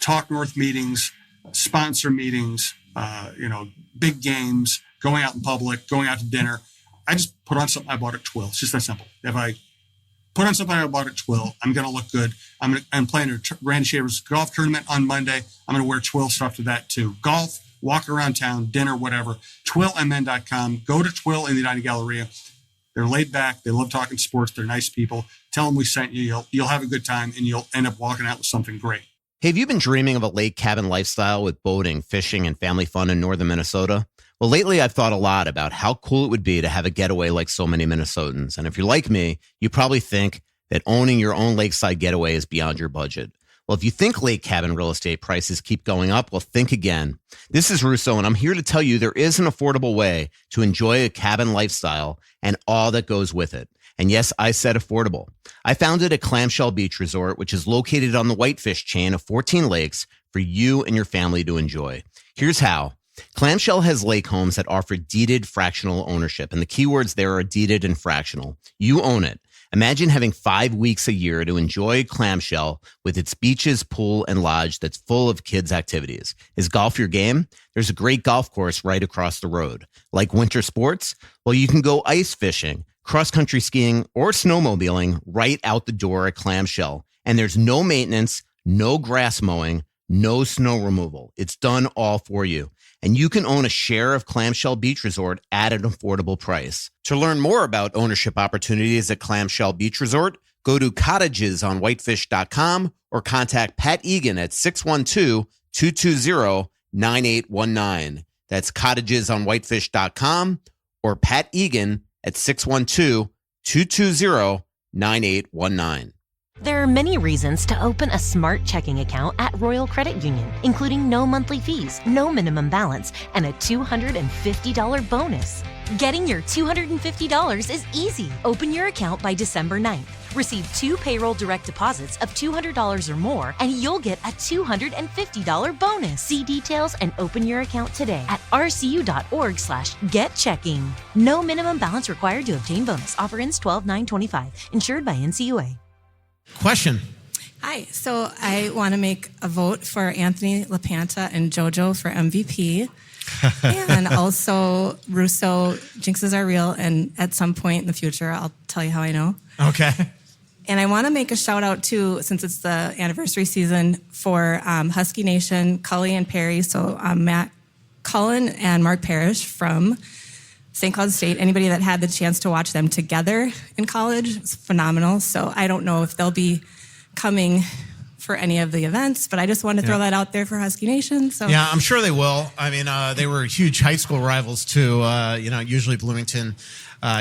Talk North meetings, sponsor meetings, big games, going out in public, going out to dinner, I just put on something I bought at Twill. It's just that simple. If I put on something I bought at Twill, I'm going to look good. I'm playing a Randy Shaver's golf tournament on Monday. I'm going to wear Twill stuff to that too. Golf, walk around town, dinner, whatever. TwillMN.com. Go to Twill in the Edina Galleria. They're laid back. They love talking sports. They're nice people. Tell them we sent you. You'll have a good time, and you'll end up walking out with something great. Hey, have you been dreaming of a lake cabin lifestyle with boating, fishing, and family fun in northern Minnesota? Well, lately I've thought a lot about how cool it would be to have a getaway like so many Minnesotans. And if you're like me, you probably think that owning your own lakeside getaway is beyond your budget. Well, if you think lake cabin real estate prices keep going up, well, think again. This is Russo, and I'm here to tell you there is an affordable way to enjoy a cabin lifestyle and all that goes with it. And yes, I said affordable. I founded a Clamshell Beach Resort, which is located on the Whitefish chain of 14 lakes for you and your family to enjoy. Here's how. Clamshell has lake homes that offer deeded fractional ownership, and the keywords there are deeded and fractional. You own it. Imagine having 5 weeks a year to enjoy Clamshell with its beaches, pool, and lodge that's full of kids' activities. Is golf your game? There's a great golf course right across the road. Like winter sports? Well, you can go ice fishing, cross-country skiing, or snowmobiling right out the door at Clamshell. And there's no maintenance, no grass mowing, no snow removal. It's done all for you. And you can own a share of Clamshell Beach Resort at an affordable price. To learn more about ownership opportunities at Clamshell Beach Resort, go to cottagesonwhitefish.com or contact Pat Egan at 612-220-9819. That's cottagesonwhitefish.com or Pat Egan at 612-220-9819. There are many reasons to open a smart checking account at Royal Credit Union, including no monthly fees, no minimum balance, and a $250 bonus. Getting your $250 is easy. Open your account by December 9th. Receive 2 payroll direct deposits of $200 or more, and you'll get a $250 bonus. See details and open your account today at rcu.org/getchecking. No minimum balance required to obtain bonus. Offer ends 12/9/25. Insured by NCUA. Question. Hi. So I want to make a vote for Anthony, LaPanta, and JoJo for MVP. And also Russo, jinxes are real, and at some point in the future, I'll tell you how I know. Okay. And I want to make a shout out too, since it's the anniversary season, for Husky Nation, Cully and Perry. So Matt Cullen and Mark Parrish from St. Cloud State. Anybody that had the chance to watch them together in college, it's phenomenal. So I don't know if they'll be coming for any of the events, but I just wanted to throw that out there for Husky Nation. So yeah, I'm sure they will. I mean, they were huge high school rivals too. Usually Bloomington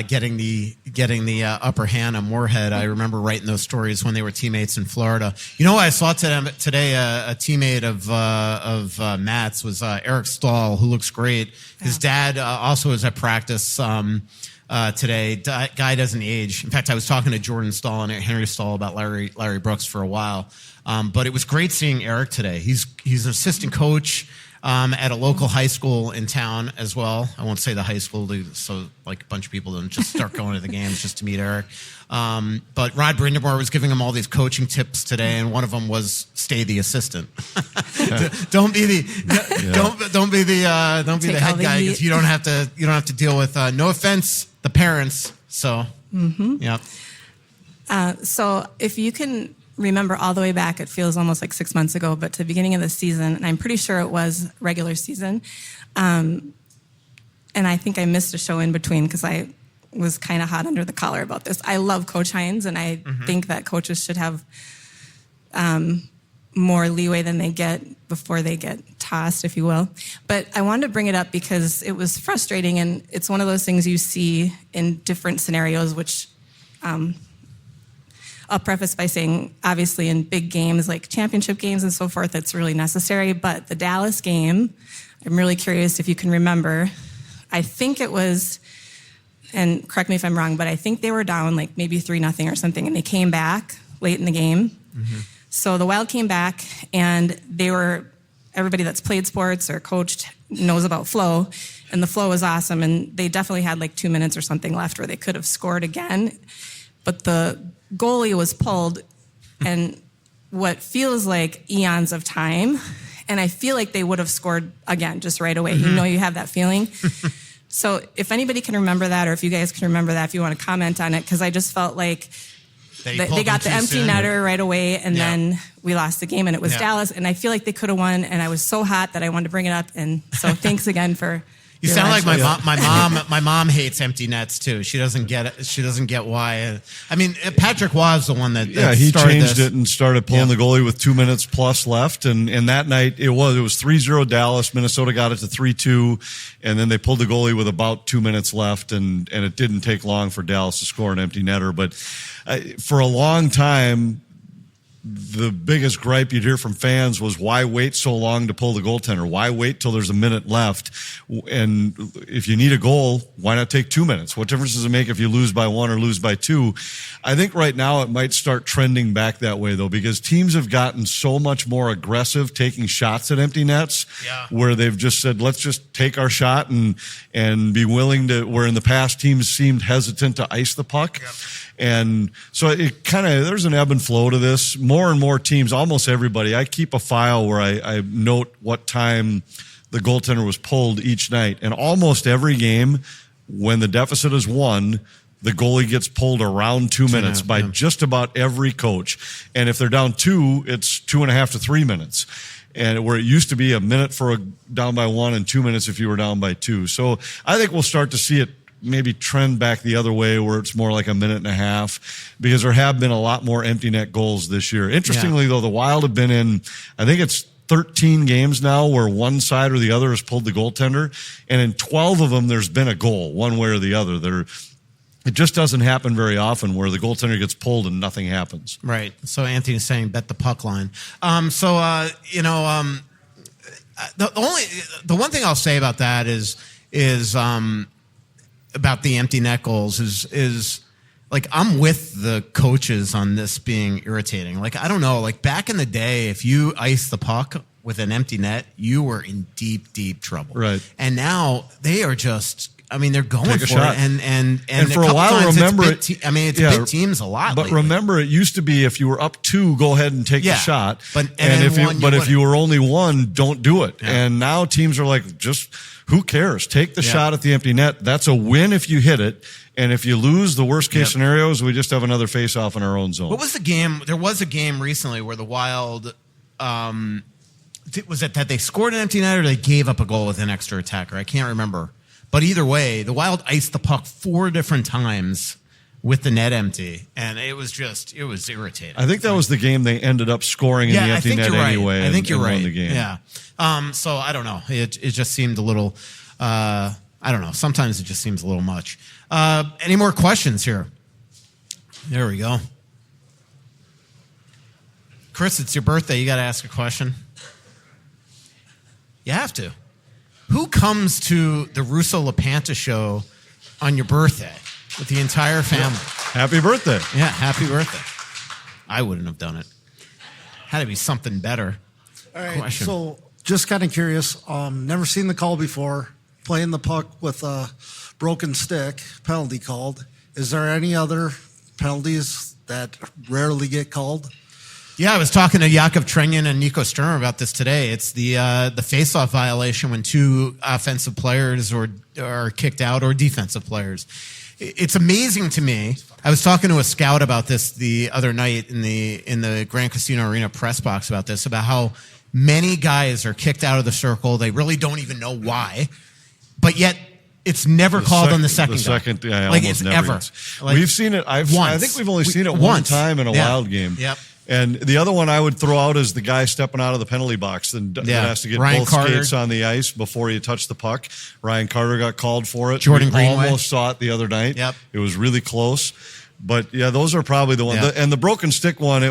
getting the upper hand on Moorhead. I remember writing those stories when they were teammates in Florida. You know, I saw today a teammate of Matt's was Eric Stahl, who looks great. His dad also is at practice today. Guy doesn't age. In fact, I was talking to Jordan Stahl and Henry Stahl about Larry Brooks for a while. But it was great seeing Eric today. He's an assistant coach at a local high school in town as well. I won't say the high school, so like a bunch of people don't just start going to the games just to meet Eric. But Rod Brindamore was giving him all these coaching tips today, and one of them was stay the assistant. Don't be the head guy, because you don't have to deal with no offense, the parents. So yeah. So if you can remember all the way back, it feels almost like 6 months ago, but to the beginning of the season, and I'm pretty sure it was regular season. And I think I missed a show in between because I was kind of hot under the collar about this. I love Coach Hines, and I think that coaches should have more leeway than they get before they get tossed, if you will. But I wanted to bring it up because it was frustrating, and it's one of those things you see in different scenarios, which I'll preface by saying, obviously, in big games like championship games and so forth, it's really necessary. But the Dallas game, I'm really curious if you can remember. I think it was, and correct me if I'm wrong, but I think they were down like maybe 3-0 or something, and they came back late in the game. So the Wild came back, and everybody that's played sports or coached knows about flow, and the flow was awesome, and they definitely had like 2 minutes or something left where they could have scored again. But the goalie was pulled, and what feels like eons of time, and I feel like they would have scored again just right away. You know, you have that feeling. So if anybody can remember that, or if you guys can remember that, if you want to comment on it, because I just felt like they got the empty netter right away, and then we lost the game, and it was Dallas, and I feel like they could have won, and I was so hot that I wanted to bring it up, and so thanks again for. You sound like my mom. My mom hates empty nets too. She doesn't get it. She doesn't get why. I mean, Patrick was the one that he changed this. it and started pulling the goalie with 2 minutes plus left. And that night it was 3-0 Dallas. Minnesota got it to 3-2, and then they pulled the goalie with about 2 minutes left, and it didn't take long for Dallas to score an empty netter. But for a long time, the biggest gripe you'd hear from fans was, why wait so long to pull the goaltender? Why wait till there's a minute left? And if you need a goal, why not take 2 minutes? What difference does it make if you lose by 1 or lose by 2? I think right now it might start trending back that way, though, because teams have gotten so much more aggressive taking shots at empty nets, where they've just said, let's just take our shot and be willing to, where in the past teams seemed hesitant to ice the puck. And so it kind of, there's an ebb and flow to this. More and more teams, almost everybody, I keep a file where I note what time the goaltender was pulled each night. And almost every game, when the deficit is 1, the goalie gets pulled around 2 minutes by just about every coach. And if they're down 2, it's 2.5 to 3 minutes. And where it used to be a minute for a down by 1 and 2 minutes if you were down by 2. So I think we'll start to see it maybe trend back the other way, where it's more like a minute and a half, because there have been a lot more empty net goals this year. Interestingly, though, the Wild have been in, I think it's 13 games now where one side or the other has pulled the goaltender. And in 12 of them, there's been a goal one way or the other. It just doesn't happen very often where the goaltender gets pulled and nothing happens. Right. So Anthony's saying bet the puck line. The one thing I'll say about that is about the empty net goals is like, I'm with the coaches on this being irritating. Like, I don't know, like back in the day, if you ice the puck with an empty net, you were in deep, deep trouble. Right. And now they are just, I mean, they're going Take for a shot. it. And for a while, remember it's bit teams a lot. But lately. remember, it used to be if you were up 2, go ahead and take the shot. But if you were only 1, don't do it. Yeah. And now teams are like, just who cares? Take the shot at the empty net. That's a win if you hit it. And if you lose, the worst case scenarios, we just have another face-off in our own zone. What was the game? There was a game recently where the Wild, was it that they scored an empty net or they gave up a goal with an extra attacker? I can't remember. But either way, the Wild iced the puck 4 different times with the net empty, and it was irritating. I think that was the game they ended up scoring in the empty net anyway. I think you're right. Won the game. Yeah. So I don't know. It just seemed a little. I don't know. Sometimes it just seems a little much. Any more questions here? There we go. Chris, it's your birthday. You got to ask a question. You have to. Who comes to the Russo LaPanta show on your birthday with the entire family? Happy birthday. Yeah, happy birthday. I wouldn't have done it. Had to be something better. All right, question. So just kind of curious. Never seen the call before. Playing the puck with a broken stick, penalty called. Is there any other penalties that rarely get called? Yeah, I was talking to Yakov Trenyan and Nico Sturm about this today. It's the face-off violation when 2 offensive players are kicked out, or defensive players. It's amazing to me. I was talking to a scout about this the other night in the Grand Casino Arena press box about this, about how many guys are kicked out of the circle. They really don't even know why, but yet it's never called on the second guy. Yeah, like, almost it's never. never. Like, we've seen it. I think we've only seen it one time in a Wild game. Yep. And the other one I would throw out is the guy stepping out of the penalty box that has to get Ryan both Carter. skates on the ice before you touch the puck. Ryan Carter got called for it. Jordan We Greenway. almost saw it the other night. Yep. It was really close. But yeah, those are probably the ones. Yeah. And the broken stick one,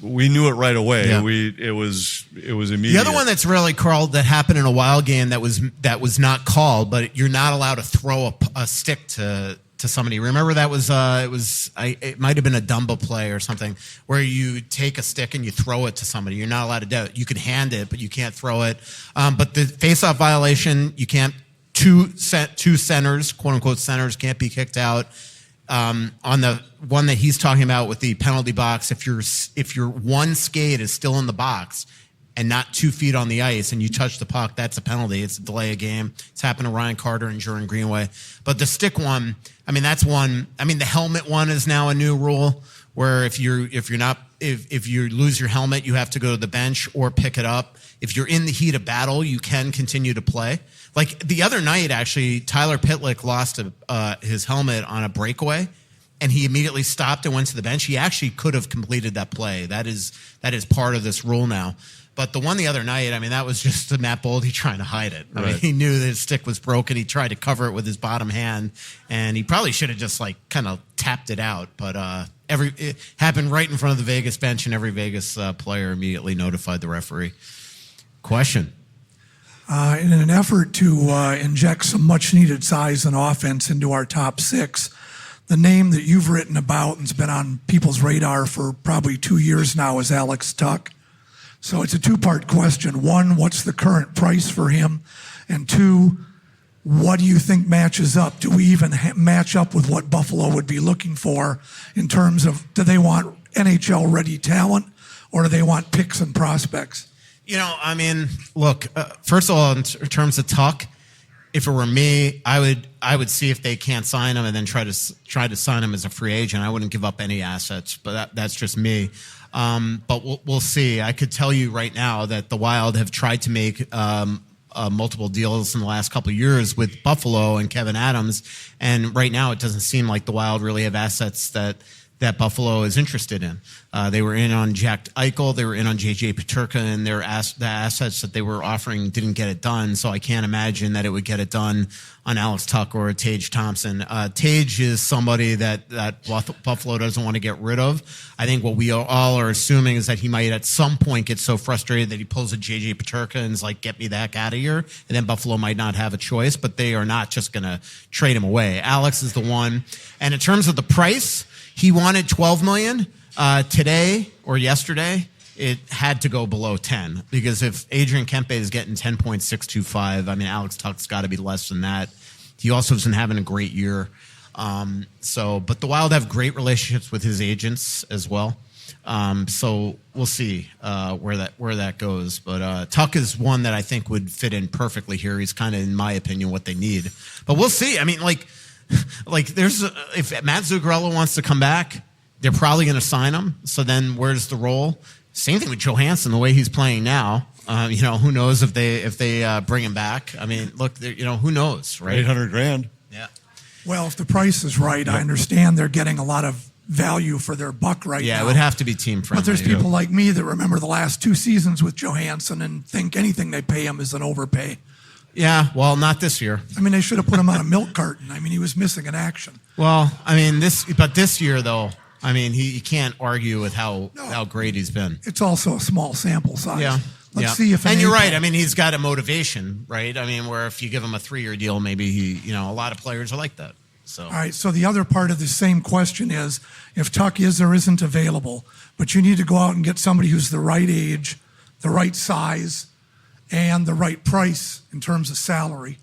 we knew it right away. Yeah. It was immediate. The other one that's really called that happened in a Wild game that was not called, but you're not allowed to throw a stick to somebody. Remember that was it might have been a Dumba play or something where you take a stick and you throw it to somebody. You're not allowed to do it. You can hand it, but you can't throw it. But the face-off violation, you can't. Two centers, quote unquote centers, can't be kicked out. On the one that he's talking about with the penalty box, if your one skate is still in the box and not 2 feet on the ice and you touch the puck, that's a penalty. It's a delay of game. It's happened to Ryan Carter and Jordan Greenway. But the stick one, I mean, that's one. I mean, the helmet one is now a new rule where if you lose your helmet, you have to go to the bench or pick it up. If you're in the heat of battle, you can continue to play. Like the other night, actually, Tyler Pitlick lost his helmet on a breakaway, and he immediately stopped and went to the bench. He actually could have completed that play. That is part of this rule now. But the one the other night, I mean, that was just Matt Boldy trying to hide it. I mean, he knew that his stick was broken. He tried to cover it with his bottom hand, and he probably should have just kind of tapped it out. But it happened right in front of the Vegas bench, and every Vegas player immediately notified the referee. Question. In an effort to inject some much-needed size and offense into our top six, the name that you've written about and's been on people's radar for probably 2 years now is Alex Tuck. So it's a two-part question. One, what's the current price for him? And two, what do you think matches up? Do we even match up with what Buffalo would be looking for in terms of, do they want NHL-ready talent or do they want picks and prospects? You know, I mean, look, first of all, in terms of Tuck, if it were me, I would see if they can't sign him and then try to sign him as a free agent. I wouldn't give up any assets, but that's just me. But we'll see. I could tell you right now that the Wild have tried to make multiple deals in the last couple of years with Buffalo and Kevin Adams, and right now it doesn't seem like the Wild really have assets that Buffalo is interested in. They were in on Jack Eichel, they were in on JJ Peterka, and the assets that they were offering didn't get it done. So I can't imagine that it would get it done on Alex Tuck or Tage Thompson. Tage is somebody that Buffalo doesn't want to get rid of. I think what we all are assuming is that he might at some point get so frustrated that he pulls a JJ Peterka and is like, get me the heck out of here. And then Buffalo might not have a choice, but they are not just going to trade him away. Alex is the one. And in terms of the price, he wanted $12 million. Today or yesterday, it had to go below 10 because if Adrian Kempe is getting 10.625, I mean, Alex Tuck's got to be less than that. He also isn't having a great year. But the Wild have great relationships with his agents as well. So we'll see where that goes. But Tuck is one that I think would fit in perfectly here. He's kind of, in my opinion, what they need. But we'll see. I mean, if Matt Zuccarello wants to come back, they're probably going to sign him. So then where's the role? Same thing with Johansson, the way he's playing now. Who knows if they bring him back? I mean, look, who knows, right? $800,000. Yeah. Well, if the price is right, I understand they're getting a lot of value for their buck right now. Yeah, it would have to be team friendly. But there's people like me that remember the last 2 seasons with Johansson and think anything they pay him is an overpay. Yeah, well, not this year. I mean, they should have put him on a milk carton. I mean, he was missing in action. Well, I mean, this year, though, I mean, you can't argue with how great he's been. It's also a small sample size. Yeah. Let's see if. And you're right. I mean, he's got a motivation, right? I mean, where if you give him a 3-year deal, maybe a lot of players are like that. So. All right. So the other part of the same question is, if Tuck is or isn't available, but you need to go out and get somebody who's the right age, the right size, and the right price in terms of salary.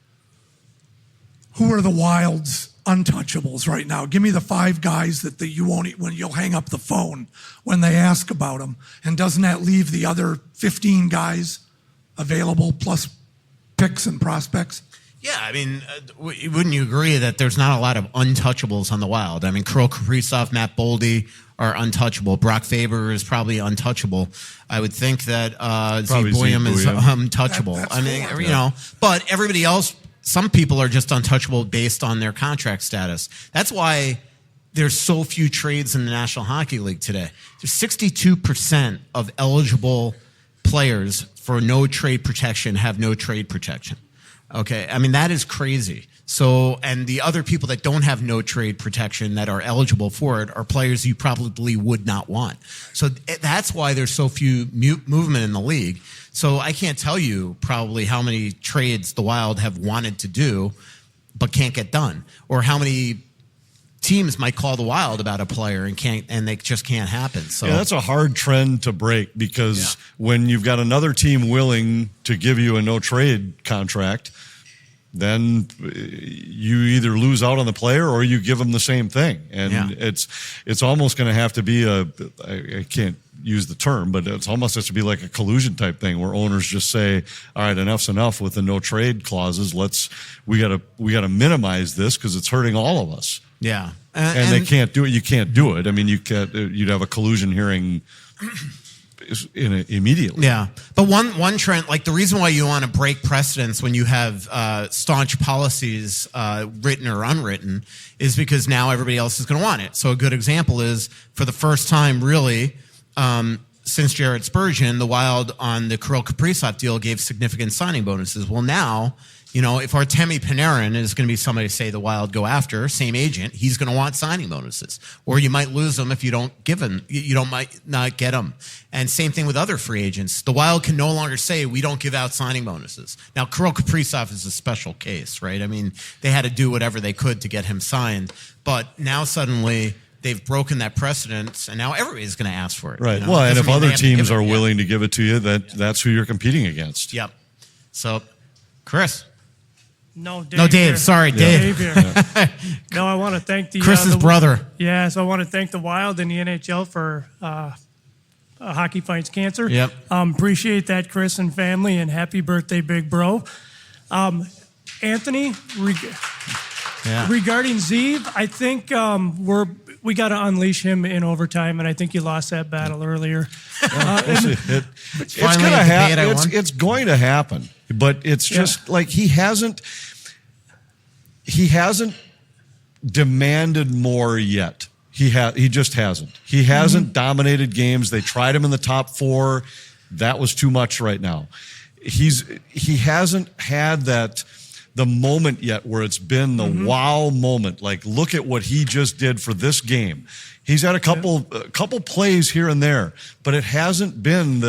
Who are the Wild's untouchables right now? Give me the 5 guys that you won't, when you'll hang up the phone when they ask about them. And doesn't that leave the other 15 guys available plus picks and prospects? Yeah, I mean, wouldn't you agree that there's not a lot of untouchables on the Wild? I mean, Kirill Kaprizov, Matt Boldy are untouchable. Brock Faber is probably untouchable. I would think that Buium is untouchable. But everybody else, some people are just untouchable based on their contract status. That's why there's so few trades in the National Hockey League today. There's 62% of eligible players for no trade protection have no trade protection. Okay, I mean, that is crazy. So, and the other people that don't have no trade protection that are eligible for it are players you probably would not want. So that's why there's so few movement in the league. So I can't tell you probably how many trades the Wild have wanted to do but can't get done, or how many teams might call the Wild about a player and they just can't happen. So yeah, that's a hard trend to break because when you've got another team willing to give you a no trade contract, then you either lose out on the player or you give them the same thing. And it's almost going to have to be I can't use the term, but it's almost has to be like a collusion type thing where owners just say, all right, enough's enough with the no trade clauses. We got to minimize this because it's hurting all of us. Yeah. And they can't do it. You can't do it. I mean, you'd have a collusion hearing immediately. Yeah. But one trend, like the reason why you want to break precedents when you have staunch policies, written or unwritten, is because now everybody else is going to want it. So a good example is, for the first time really, since Jared Spurgeon, the Wild on the Kirill Kaprizov deal gave significant signing bonuses. Well, now if Artemi Panarin is going to be somebody, say, the Wild go after, same agent, he's going to want signing bonuses. Or you might lose them if you don't give him, might not get them. And same thing with other free agents. The Wild can no longer say, we don't give out signing bonuses. Now, Kirill Kaprizov is a special case, right? I mean, they had to do whatever they could to get him signed. But now suddenly they've broken that precedent, and now everybody's going to ask for it. Right. Well, and if other teams are willing to give it to you, that's who you're competing against. Yep. So, Chris. No, Dave. No, Dave. Here. Sorry, Dave. Dave here. No, I want to thank Chris's brother. Yeah, so I want to thank the Wild and the NHL for Hockey Fights Cancer. Yep. Appreciate that, Chris and family, and happy birthday, big bro. Anthony, regarding Zeev, I think we got to unleash him in overtime, and I think you lost that battle earlier. It's going to happen, but it's just like he hasn't demanded more yet. He just hasn't. He hasn't dominated games. They tried him in the top 4. That was too much right now. He hasn't had the moment yet where it's been the wow moment. Like, look at what he just did for this game. He's had a couple plays here and there, but it hasn't been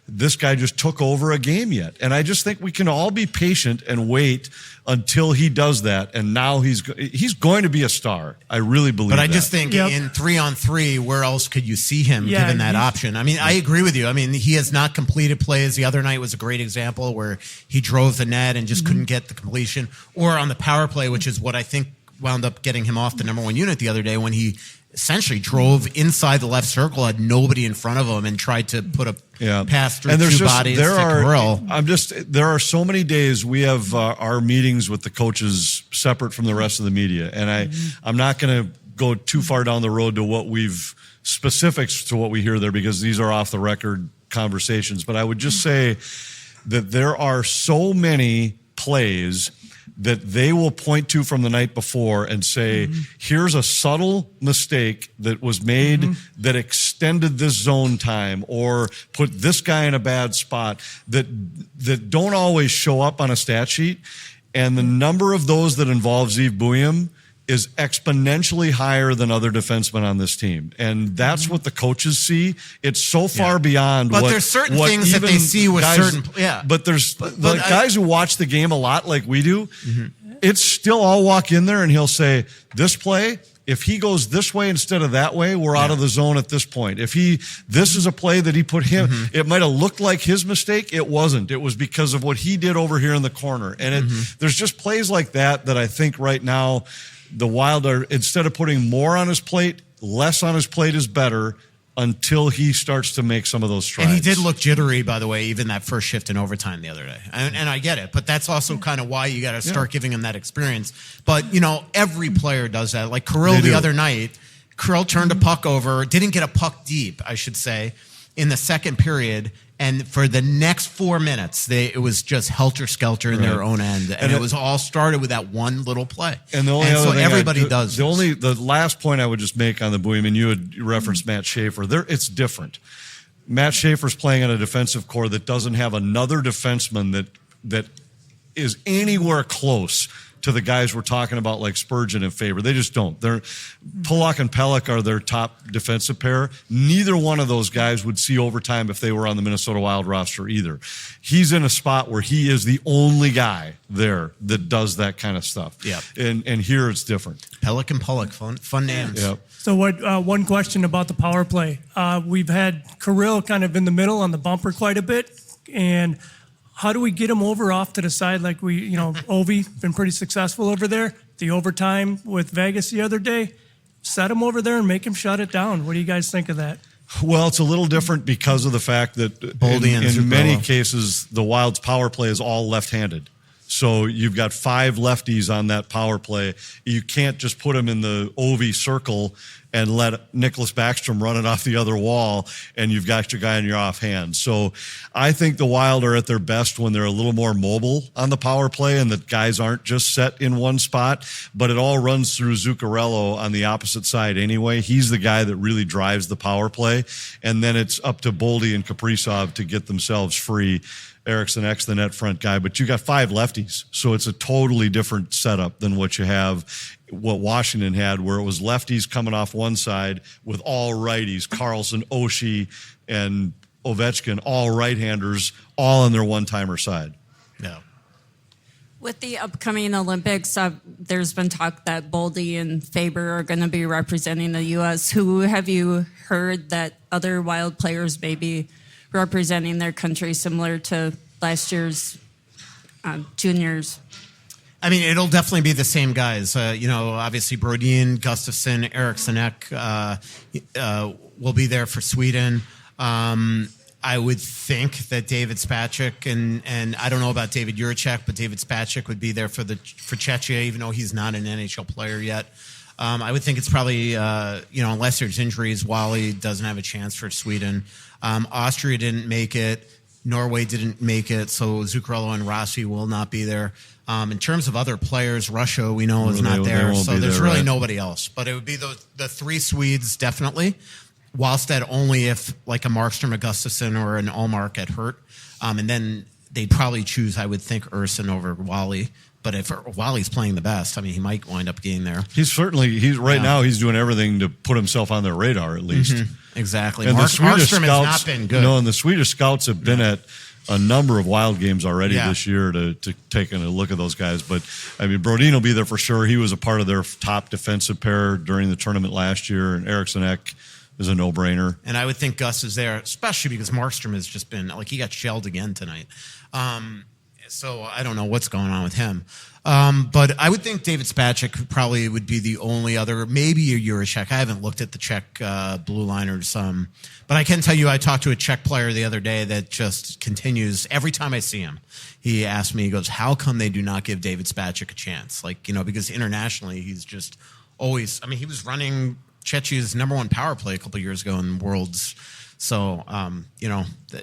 this guy just took over a game yet. And I just think we can all be patient and wait until he does that. And now he's going to be a star. I really believe that. But I just think in 3-on-3, where else could you see him given that option? I mean, I agree with you. I mean, he has not completed plays. The other night was a great example where he drove the net and just couldn't get the completion. Or on the power play, which is what I think wound up getting him off the number 1 unit the other day, when he essentially drove inside the left circle, had nobody in front of him, and tried to put a pass through two bodies to Kirill. There are so many days we have our meetings with the coaches separate from the rest of the media, and I'm not going to go too far down the road to specifics to what we hear there, because these are off the record conversations. But I would just say that there are so many plays that they will point to from the night before and say, here's a subtle mistake that was made that extended this zone time or put this guy in a bad spot, that don't always show up on a stat sheet. And the number of those that involve Zeev Buium is exponentially higher than other defensemen on this team. And that's what the coaches see. It's so far beyond but there's certain things that they see with But there's guys who watch the game a lot like we do. It's still, I'll walk in there and he'll say, this play, if he goes this way instead of that way, we're out of the zone at this point. This is a play that he put him, it might have looked like his mistake. It wasn't. It was because of what he did over here in the corner. And there's just plays like that I think right now, the Wild are, instead of putting more on his plate, less on his plate is better until he starts to make some of those strides. And he did look jittery, by the way, even that first shift in overtime the other day. And I get it, but that's also kind of why you got to start giving him that experience. But, every player does that. Like Kirill the other night, Kirill turned a puck over, didn't get a puck deep, I should say, in the second period. And for the next 4 minutes, it was just helter-skelter in their own end. And it was all started with that one little play. And the only other thing everybody does the last point I would just make on the Buium, and you had referenced Matt Schaefer, it's different. Matt Schaefer's playing on a defensive core that doesn't have another defenseman that is anywhere close to the guys we're talking about, like Spurgeon and Faber. They just don't. Pulock and Pelech are their top defensive pair. Neither one of those guys would see overtime if they were on the Minnesota Wild roster either. He's in a spot where he is the only guy there that does that kind of stuff. Yep. And here it's different. Pelech and Pulock, fun names. Yep. So one question about the power play. We've had Kirill kind of in the middle on the bumper quite a bit, and how do we get him over off to the side like Ovi, been pretty successful over there. The overtime with Vegas the other day, set him over there and make him shut it down. What do you guys think of that? Well, it's a little different because of the fact that in many cases, the Wild's power play is all left-handed. So you've got 5 lefties on that power play. You can't just put them in the Ovi circle and let Nicholas Backstrom run it off the other wall, and you've got your guy in your offhand. So I think the Wild are at their best when they're a little more mobile on the power play and that guys aren't just set in one spot, but it all runs through Zuccarello on the opposite side anyway. He's the guy that really drives the power play, and then it's up to Boldy and Kaprizov to get themselves free Eriksson X, the net front guy, but you got 5 lefties. So it's a totally different setup than what Washington had, where it was lefties coming off one side with all righties, Carlson, Oshie, and Ovechkin, all right-handers, all on their one-timer side. Yeah. With the upcoming Olympics, there's been talk that Boldy and Faber are going to be representing the U.S. Who have you heard that other Wild players may be representing their country, similar to last year's juniors? I mean, it'll definitely be the same guys. Obviously Brodin, Gustafsson, Eriksson Ek will be there for Sweden. I would think that David Spacek and I don't know about David Juracek, but David Spacek would be there for Czechia, even though he's not an NHL player yet. I would think it's probably, unless there's injuries, Wally doesn't have a chance for Sweden. Austria didn't make it. Norway didn't make it, so Zuccarello and Rossi will not be there. In terms of other players, Russia, we know, is not there, so there's really nobody else. But it would be the 3 Swedes, definitely. Wallstedt only if, like, a Markstrom, a Gustafsson, or an Ullmark get hurt. And then they'd probably choose, I would think, Urson over Wally. But if Wally's playing the best, I mean, he might wind up getting there. Now he's doing everything to put himself on their radar, at least. Mm-hmm. Exactly. And Markstrom has not been good. No, and the Swedish scouts have been at a number of Wild games already this year to take a look at those guys. But, I mean, Brodin will be there for sure. He was a part of their top defensive pair during the tournament last year, and Eriksson Ek is a no-brainer. And I would think Gus is there, especially because Markstrom has just been, like, he got shelled again tonight. So I don't know what's going on with him. But I would think David Spacek probably would be the only other, maybe a Juracek. I haven't looked at the Czech blue liners. But I can tell you I talked to a Czech player the other day that just continues, every time I see him, he asks me, he goes, how come they do not give David Spacek a chance? Like, because internationally he's just always, I mean, he was running Chechia's #1 power play a couple of years ago in Worlds. So,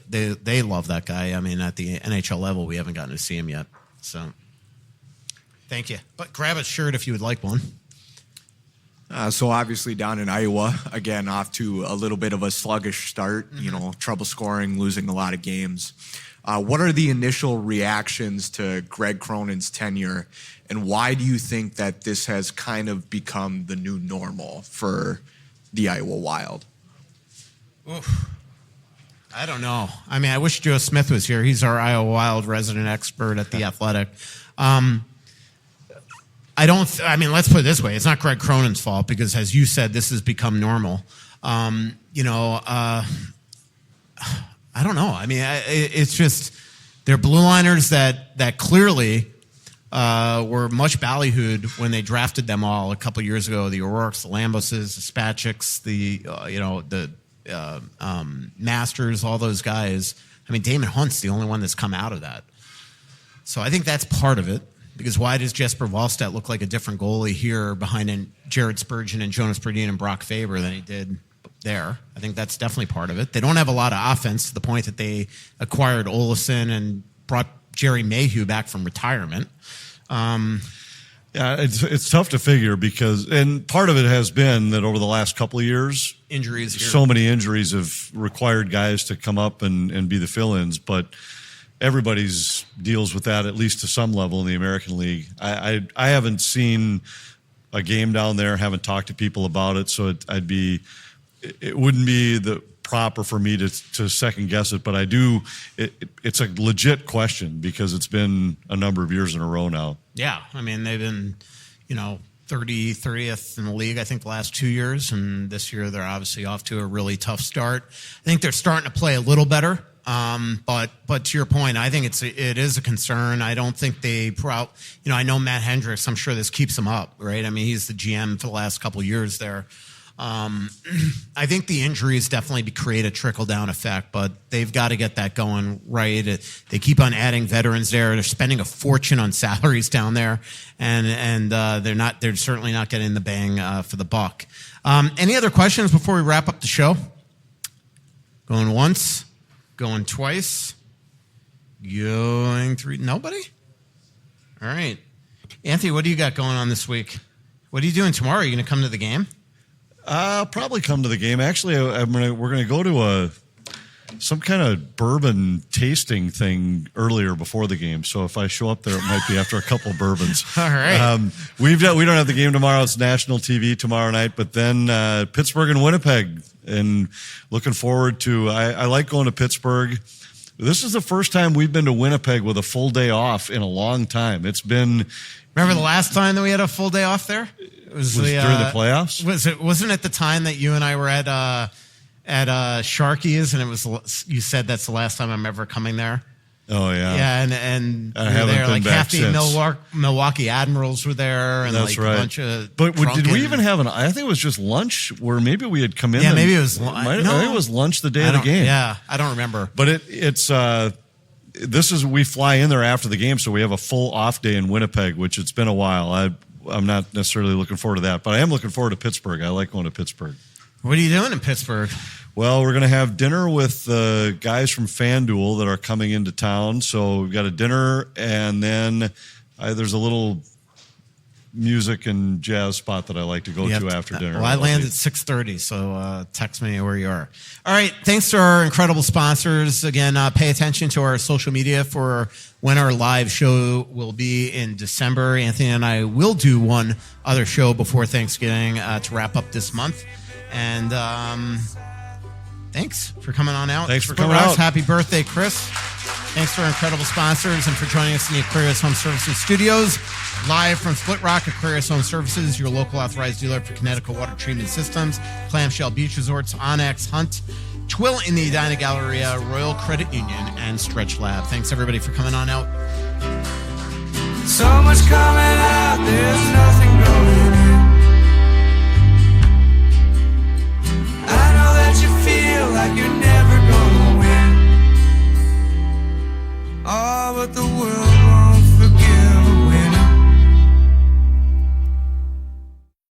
they love that guy. I mean, at the NHL level, we haven't gotten to see him yet. So, thank you. But grab a shirt if you would like one. So obviously down in Iowa, again, off to a little bit of a sluggish start, trouble scoring, losing a lot of games. What are the initial reactions to Greg Cronin's tenure, and why do you think that this has kind of become the new normal for the Iowa Wild? Oof. I don't know. I mean, I wish Joe Smith was here. He's our Iowa Wild resident expert at The Athletic. Let's put it this way. It's not Greg Cronin's fault because, as you said, this has become normal. I don't know. I mean, it's just they're blue liners that clearly were much ballyhooed when they drafted them all a couple years ago. The O'Rourke's, the Lamboses, the Spaceks, the Masters, all those guys. I mean, Damon Hunt's the only one that's come out of that. So I think that's part of it. Because why does Jesper Wallstedt look like a different goalie here behind Jared Spurgeon and Jonas Brodin and Brock Faber than he did there? I think that's definitely part of it. They don't have a lot of offense to the point that they acquired Olofsson and brought Jerry Mayhew back from retirement. It's tough to figure and part of it has been that over the last couple of years, injuries here. So many injuries have required guys to come up and be the fill-ins, but everybody's deals with that at least to some level in the American League. I haven't seen a game down there, haven't talked to people about it, so it wouldn't be the proper for me to second guess it, but I do. It's a legit question because it's been a number of years in a row now. Yeah, I mean they've been, 30th in the league, I think, the last 2 years, and this year they're obviously off to a really tough start. I think they're starting to play a little better. But to your point, I think it is a concern. I don't think I know Matt Hendricks. I'm sure this keeps him up, right? I mean, he's the GM for the last couple of years there. I think the injuries definitely create a trickle-down effect, but they've got to get that going right. They keep on adding veterans there. They're spending a fortune on salaries down there, and they're certainly not getting the bang for the buck. Any other questions before we wrap up the show? Going once, going twice, going three. Nobody? All right. Anthony, what do you got going on this week? What are you doing tomorrow? Are you going to come to the game? I'll probably come to the game. Actually, we're going to go to some kind of bourbon tasting thing earlier before the game. So if I show up there, it might be after a couple bourbons. All right. We don't have the game tomorrow. It's national TV tomorrow night, but then Pittsburgh and Winnipeg, and looking forward to. I like going to Pittsburgh. This is the first time we've been to Winnipeg with a full day off in a long time. It's been. Remember the last time that we had a full day off there? It was during the playoffs. Wasn't it the time that you and I were at Sharky's, and it was, you said that's the last time I'm ever coming there? Oh yeah, yeah, and I haven't there, been like back half the since. Milwaukee Admirals were there, and that's like right. a bunch of. But did we even have I think it was just lunch, where maybe we had come in. Yeah, maybe it was. I think it was lunch the day of the game. Yeah, I don't remember. But we fly in there after the game, so we have a full off day in Winnipeg, which it's been a while. I'm not necessarily looking forward to that, but I am looking forward to Pittsburgh. I like going to Pittsburgh. What are you doing in Pittsburgh? Well, we're going to have dinner with the guys from FanDuel that are coming into town. So we've got a dinner, and then there's a little music and jazz spot that I like to go to after dinner. Well, I land at 6:30, so text me where you are. All right, thanks to our incredible sponsors. Again, pay attention to our social media for when our live show will be in December. Anthony and I will do one other show before Thanksgiving to wrap up this month. And thanks for coming on out. Thanks for coming out. Happy birthday, Chris. Thanks to our incredible sponsors and for joining us in the Aquarius Home Services studios. Live from Splitrocks, Aquarius Home Services, your local authorized dealer for Connecticut water treatment systems, Clamshell Beach Resorts, Onyx, Hunt, Twill in the Edina Galleria, Royal Credit Union, and Stretch Lab. Thanks, everybody, for coming on out. So much coming out, there's nothing going in. I know that you feel like you're never gonna win. Oh, but the world